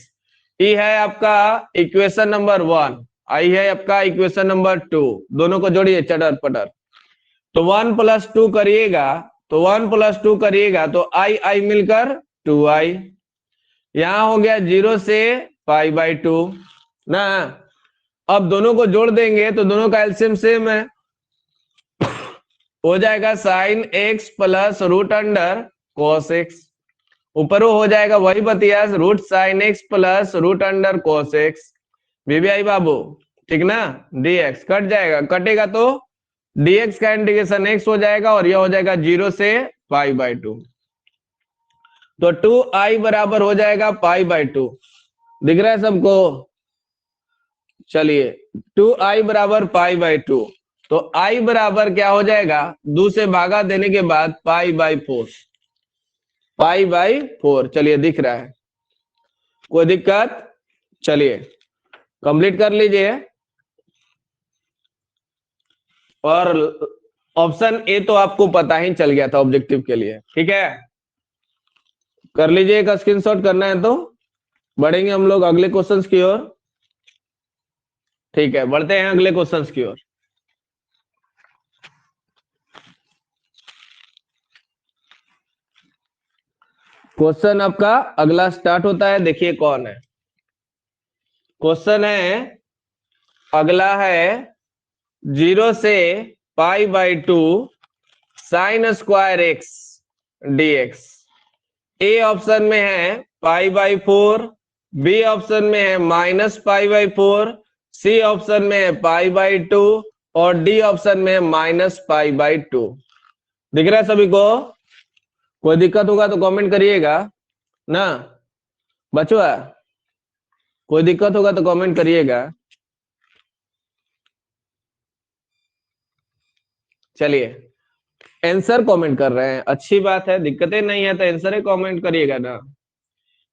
ई है आपका इक्वेशन नंबर 1, आई है आपका इक्वेशन नंबर 2, दोनों को जोड़िए चटर पटर। तो 1 प्लस 2 करिएगा, तो 1 प्लस 2 करिएगा तो आई आई मिलकर 2i। यहां हो गया 0 से पाई बाई 2 ना। अब दोनों को जोड़ देंगे तो दोनों का एलसीएम सेम है, हो जाएगा sine x plus root under cos X. ऊपर हो जाएगा वही बतिया, root sine x plus root under cos X. बीबीआई बाबू, ठीक ना। dx कट जाएगा, कटेगा तो dx का इंटीग्रेशन x हो जाएगा और यह हो जाएगा 0 से पाई बाई 2। तो 2i बराबर हो जाएगा पाई बाई 2। दिख रहा है सबको? चलिए 2i बराबर पाई बाई 2, तो i बराबर क्या हो जाएगा? 2 से भागा देने के बाद पाई बाई 4, पाई बाई 4। चलिए दिख रहा है, कोई दिक्कत? चलिए कंप्लीट कर लीजिए। और ऑप्शन ए तो आपको पता ही चल गया था ऑब्जेक्टिव के लिए, ठीक है। कर लीजिए, एक स्क्रीनशॉट करना है तो बढ़ेंगे हम लोग अगले क्वेश्चंस की ओर। ठीक है, बढ़ते हैं अगले क्वेश्चंस की ओर। क्वेश्चन आपका अगला स्टार्ट होता है, देखिए कौन है। क्वेश्चन है अगला है 0 से pi by 2 sine square x dx। A option में है पाई बाई 4, बी ऑप्शन में है minus pi by 4, C option में है पाई बाई 2 और डी ऑप्शन में है माइनस पाई बाई 2। दिख रहा है सभी को? कोई दिक्कत होगा तो कमेंट करिएगा ना बचवा, कोई दिक्कत होगा तो कमेंट करिएगा। चलिए आंसर कमेंट कर रहे हैं, अच्छी बात है, दिक्कतें नहीं है तो आंसर ही कमेंट करिएगा ना।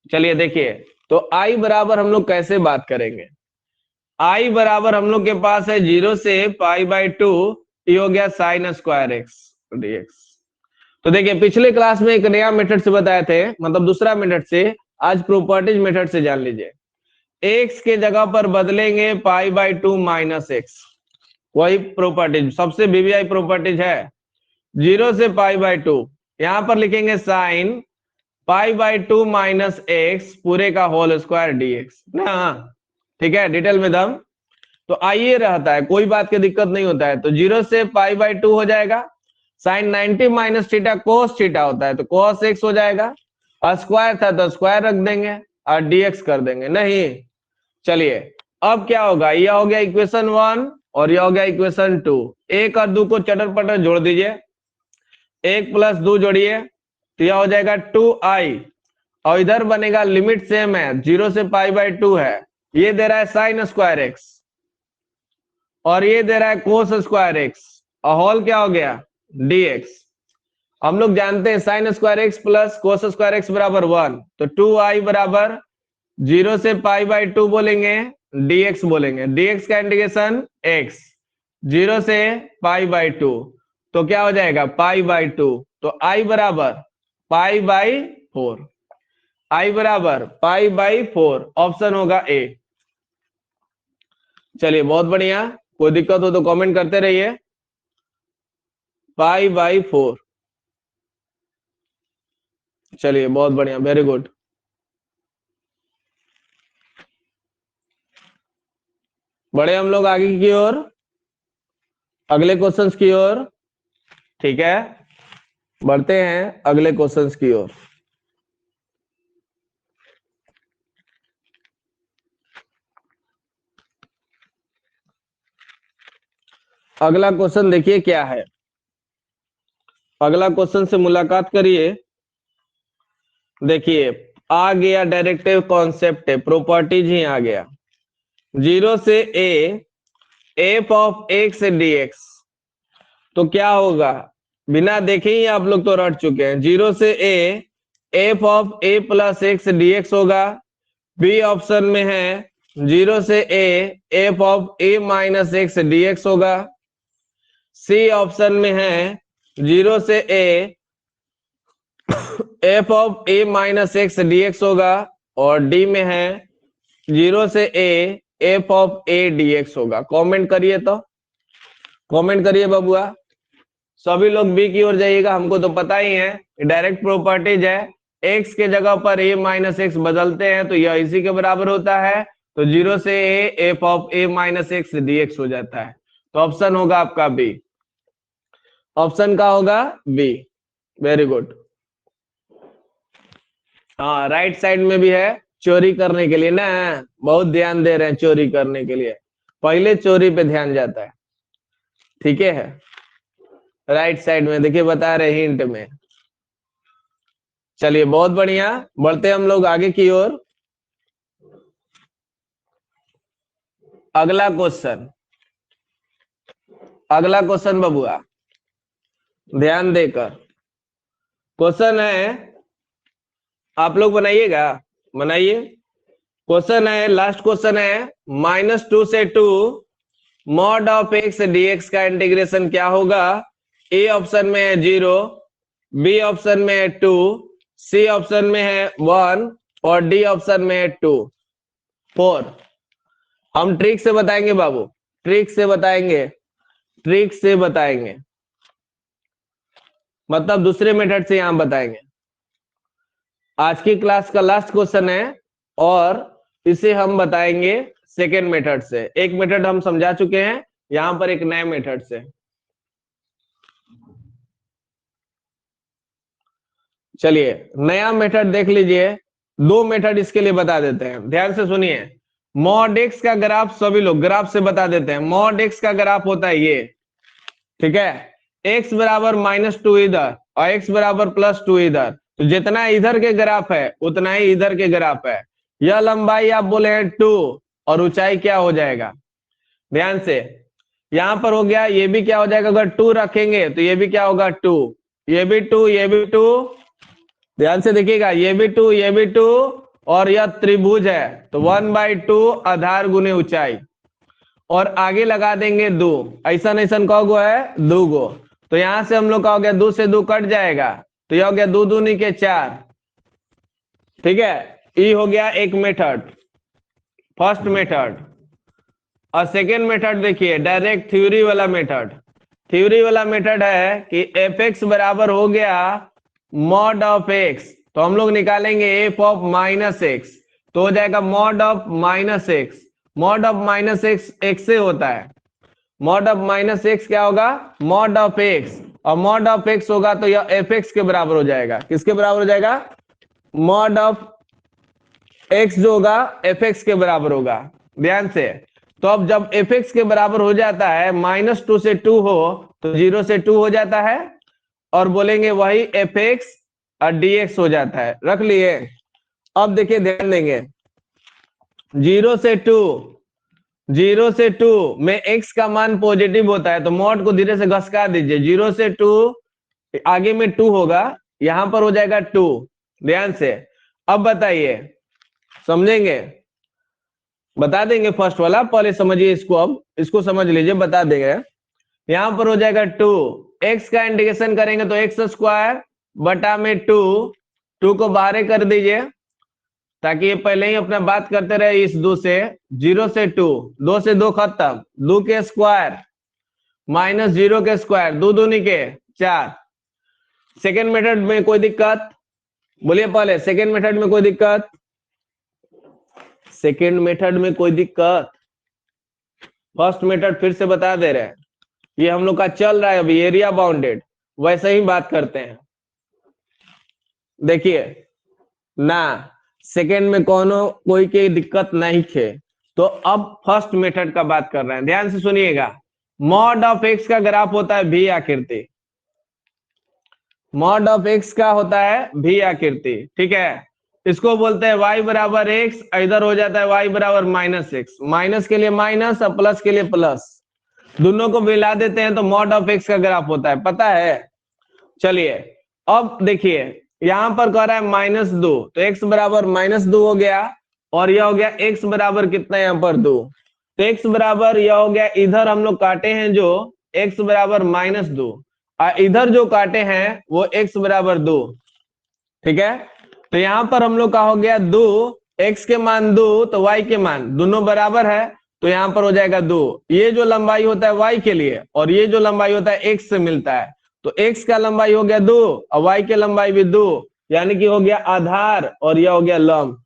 चलिए देखिए, तो आई बराबर हम लोग कैसे बात करेंगे? आई बराबर हम लोग के पास है 0 से पाई बाई 2, ये हो गया साइन स्क्वायर एक्स dx। तो देखिए पिछले क्लास में एक नया मेथड से बताए थे, मतलब दूसरा मेथड से, आज प्रॉपर्टीज मेथड से जान लीजिए। एक्स के जगह पर बदलेंगे π/2 माइनस एक्स, वही प्रॉपर्टीज सबसे वीवीआई प्रॉपर्टीज है। 0 से π/2 यहां पर लिखेंगे साइन π/2 माइनस एक्स पूरे का होल स्क्वायर dx ना, ठीक है, डिटेल में दम। तो आइए रहता है, कोई बात की दिक्कत नहीं होता है। तो 0 से π/2 हो जाएगा, sine 90 minus theta cos theta होता है तो कोस एक्स हो जाएगा, और स्क्वायर था तो स्क्वायर रख देंगे और dx कर देंगे। नहीं, चलिए अब क्या होगा, यह हो गया इक्वेशन 1 और यह हो गया इक्वेशन 2। 1 और 2 को चटर पटर जोड़ दीजिए, 1 प्लस 2 जोड़िए तो यह हो जाएगा 2i, और इधर बनेगा लिमिट सेम है, 0 से π/2 है, ये दे रहा है साइन स्क्वायर एक्स और ये दे रहा है कोस स्क्वायर एक्स, और होल क्या हो गया dx। हम लोग जानते हैं sign square x plus cos square x बराबर 1, तो 2i बराबर 0 से π/2 बोलेंगे dx बोलेंगे, dx का इंटीग्रेशन x 0 से π/2 तो क्या हो जाएगा π/2, तो i बराबर π/4, i बराबर π/4, ऑप्शन होगा ए। चलिए बहुत बढ़िया, कोई दिक्कत हो तो कमेंट करते रहिए। π/4, चलिए बहुत बढ़िया, वेरी गुड। बढ़े हम लोग आगे की ओर, अगले क्वेश्चंस की ओर, ठीक है, बढ़ते हैं अगले क्वेश्चंस की ओर। अगला क्वेश्चन देखिए क्या है, अगला क्वेश्चन से मुलाकात करिए। देखिए आ गया डायरेक्टिव कॉन्सेप्ट है, प्रॉपर्टीज ही आ गया। 0 से a f of x dx, तो क्या होगा, बिना देखे ही आप लोग तो रट चुके हैं। 0 से a f of a plus x dx होगा, बी ऑप्शन में है 0 से a f of a minus x dx होगा, सी ऑप्शन में है 0 से a f of a minus x dx होगा, और डी में है 0 से a f of a dx होगा। कमेंट करिए, तो कमेंट करिए बबुआ, सभी लोग बी की ओर जाइएगा। हमको तो पता ही है डायरेक्ट प्रॉपर्टीज है, x के जगह पर a माइनस एक्स बदलते हैं तो यह इसी के बराबर होता है, तो 0 से a f of a minus x dx हो जाता है। तो ऑप्शन होगा आपका बी, ऑप्शन का होगा बी, वेरी गुड। हाँ राइट साइड में भी है, चोरी करने के लिए ना, बहुत ध्यान दे रहे हैं चोरी करने के लिए, पहले चोरी पे ध्यान जाता है, ठीक है। राइट साइड में देखिए बता रहे हिंट में। चलिए बहुत बढ़िया, बढ़ते हम लोग आगे की ओर। अगला क्वेश्चन, अगला क्वेश्चन बबुआ ध्यान देकर, क्वेश्चन है, आप लोग बनाइएगा, बनाइए। क्वेश्चन है, लास्ट क्वेश्चन है, -2 से 2 मॉड ऑफ एक्स dx का इंटीग्रेशन क्या होगा। ए ऑप्शन में है 0, बी ऑप्शन में है 2, सी ऑप्शन में है 1 और डी ऑप्शन में है 2, 4। हम ट्रिक से बताएंगे बाबू, ट्रिक से बताएंगे, ट्रिक से बताएंगे, मतलब दूसरे मेथड से यहां बताएंगे। आज की क्लास का लास्ट क्वेश्चन है और इसे हम बताएंगे सेकेंड मेथड से। एक मेथड हम समझा चुके हैं, यहां पर एक नए मेथड से। चलिए नया मेथड देख लीजिए, दो मेथड इसके लिए बता देते हैं, ध्यान से सुनिए। मॉड एक्स का ग्राफ, सभी लोग ग्राफ से बता देते हैं। मॉड एक्स का ग्राफ होता है ये, ठीक है, एक्स बराबर -2 इधर और एक्स बराबर +2 इधर, तो जितना इधर के ग्राफ है उतना ही इधर के ग्राफ है। यह लंबाई आप बोले हैं 2 और ऊंचाई क्या हो जाएगा, ध्यान से, यहां पर हो गया, ये भी क्या हो जाएगा, अगर 2 रखेंगे तो ये भी क्या होगा 2, ये भी 2, ये भी 2, ध्यान से देखिएगा, ये भी 2, ये भी 2, और यह त्रिभुज है तो 1/2 आधार गुने ऊंचाई, और आगे लगा देंगे 2, ऐसा ऐसा कहोगो है 2 गो, तो यहां से हम लोग का हो गया 2 से 2 कट जाएगा, तो यह हो गया 2 दूनी के 4, ठीक है। ये हो गया एक मेथड, फर्स्ट मेथड। और सेकेंड मेथड देखिए डायरेक्ट थ्योरी वाला मेथड। थ्योरी वाला मेथड है कि एफ एक्स बराबर हो गया मॉड ऑफ एक्स, तो हम लोग निकालेंगे एफ ऑफ माइनस एक्स, तो हो जाएगा mod of minus x. Mod of minus x x से होता है, मॉड ऑफ माइनस एक्स क्या होगा, मॉड ऑफ एक्स, और मॉड ऑफ एक्स होगा तो यह एफ एक्स के बराबर हो जाएगा। किसके बराबर हो जाएगा, मॉड ऑफ एक्स जो होगा एफ एक्स के बराबर होगा। ध्यान से, तो अब जब एफ एक्स के बराबर हो जाता है, -2 से 2 हो तो 0 से 2 हो जाता है, और बोलेंगे वही एफ एक्स और dx हो जाता है। रख लिए। अब देखिए ध्यान देंगे, 0 से 2 में x का मान पॉजिटिव होता है, तो मॉड को धीरे से घसका दीजिए, 0 से 2 आगे में 2 होगा, यहां पर हो जाएगा 2। ध्यान से अब बताइए, समझेंगे, बता देंगे फर्स्ट वाला, पहले समझिए इसको, अब इसको समझ लीजिए, बता देंगे। यहां पर हो जाएगा 2, x का इंटीग्रेशन करेंगे तो x स्क्वायर बटा में 2 को बाहर कर दीजिए, ताकि ये पहले ही अपना बात करते रहे इस 2 से। 0 से 2 से 2 खत्म, 2 के स्क्वायर माइनस 0 के स्क्वायर, 2 दूनी के 4। सेकेंड मेथड में कोई दिक्कत, बोलिए पहले, सेकेंड मेथड में कोई दिक्कत, सेकेंड मेथड में कोई दिक्कत, फर्स्ट मेथड फिर से बता दे रहे हैं, ये हम लोग का चल रहा है अभी एरिया बाउंडेड, वैसे ही बात करते हैं। देखिए ना, सेकेंड में कोई की दिक्कत नहीं थे, तो अब फर्स्ट मेथड का बात कर रहे हैं, ध्यान से सुनिएगा। मॉड ऑफ एक्स का ग्राफ होता है भी आकृति, मॉड ऑफ एक्स का होता है भी आकृति, ठीक है। इसको बोलते हैं y बराबर एक्स, इधर हो जाता है y बराबर माइनस एक्स, माइनस के लिए माइनस और प्लस के लिए प्लस, दोनों को मिला देते हैं तो मॉड ऑफ एक्स का ग्राफ होता है, पता है। चलिए अब देखिए, यहां पर कह रहा है -2, तो x बराबर -2 हो गया, और यह हो गया x बराबर कितना, यहाँ पर 2, तो x बराबर यह हो गया, इधर हम लोग काटे हैं जो x बराबर -2, और इधर जो काटे हैं वो x बराबर 2, ठीक है। तो यहां पर हम लोग का हो गया 2, x के मान 2 तो y के मान दोनों बराबर है, तो यहां पर हो जाएगा 2। ये जो लंबाई होता है y के लिए, और ये जो लंबाई होता है x से मिलता है, तो x का लंबाई हो गया 2 और y के लंबाई भी 2, यानी कि हो गया आधार और यह हो गया लंब।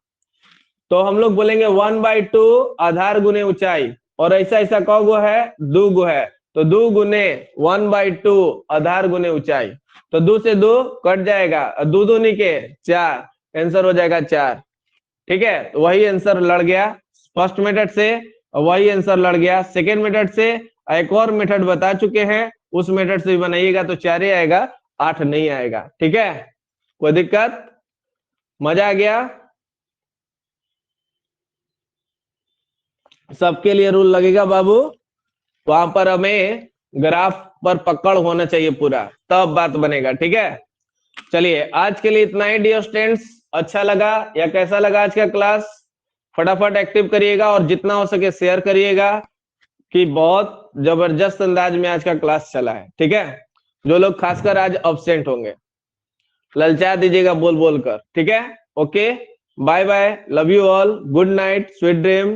तो हम लोग बोलेंगे 1/2 आधार गुने ऊंचाई, और ऐसा ऐसा कौ गो है, 2 गो है, तो 2 गुने 1/2 आधार गुने ऊंचाई, तो 2 से 2 कट जाएगा, 2 दूनी के 4, आंसर हो जाएगा 4, ठीक है। तो वही आंसर लड़ गया फर्स्ट मेथड से, और वही आंसर लड़ गया सेकेंड मेथड से। एक और मेथड बता चुके हैं, उस मेथड से भी बनाइएगा तो 4 ही आएगा, 8 नहीं आएगा, ठीक है। कोई दिक्कत, मजा आ गया, सबके लिए रूल लगेगा बाबू, वहां पर हमें ग्राफ पर पकड़ होना चाहिए पूरा, तब बात बनेगा, ठीक है। चलिए आज के लिए इतना ही डियर स्टूडेंट्स, अच्छा लगा या कैसा लगा आज का क्लास, फटाफट एक्टिव करिएगा और जितना हो सके शेयर करिएगा, कि बहुत जबरदस्त अंदाज में आज का क्लास चला है, ठीक है। जो लोग खासकर आज अब्सेंट होंगे ललचा दीजिएगा बोल बोल कर, ठीक है। Okay, bye bye, love you all, good night, sweet dream.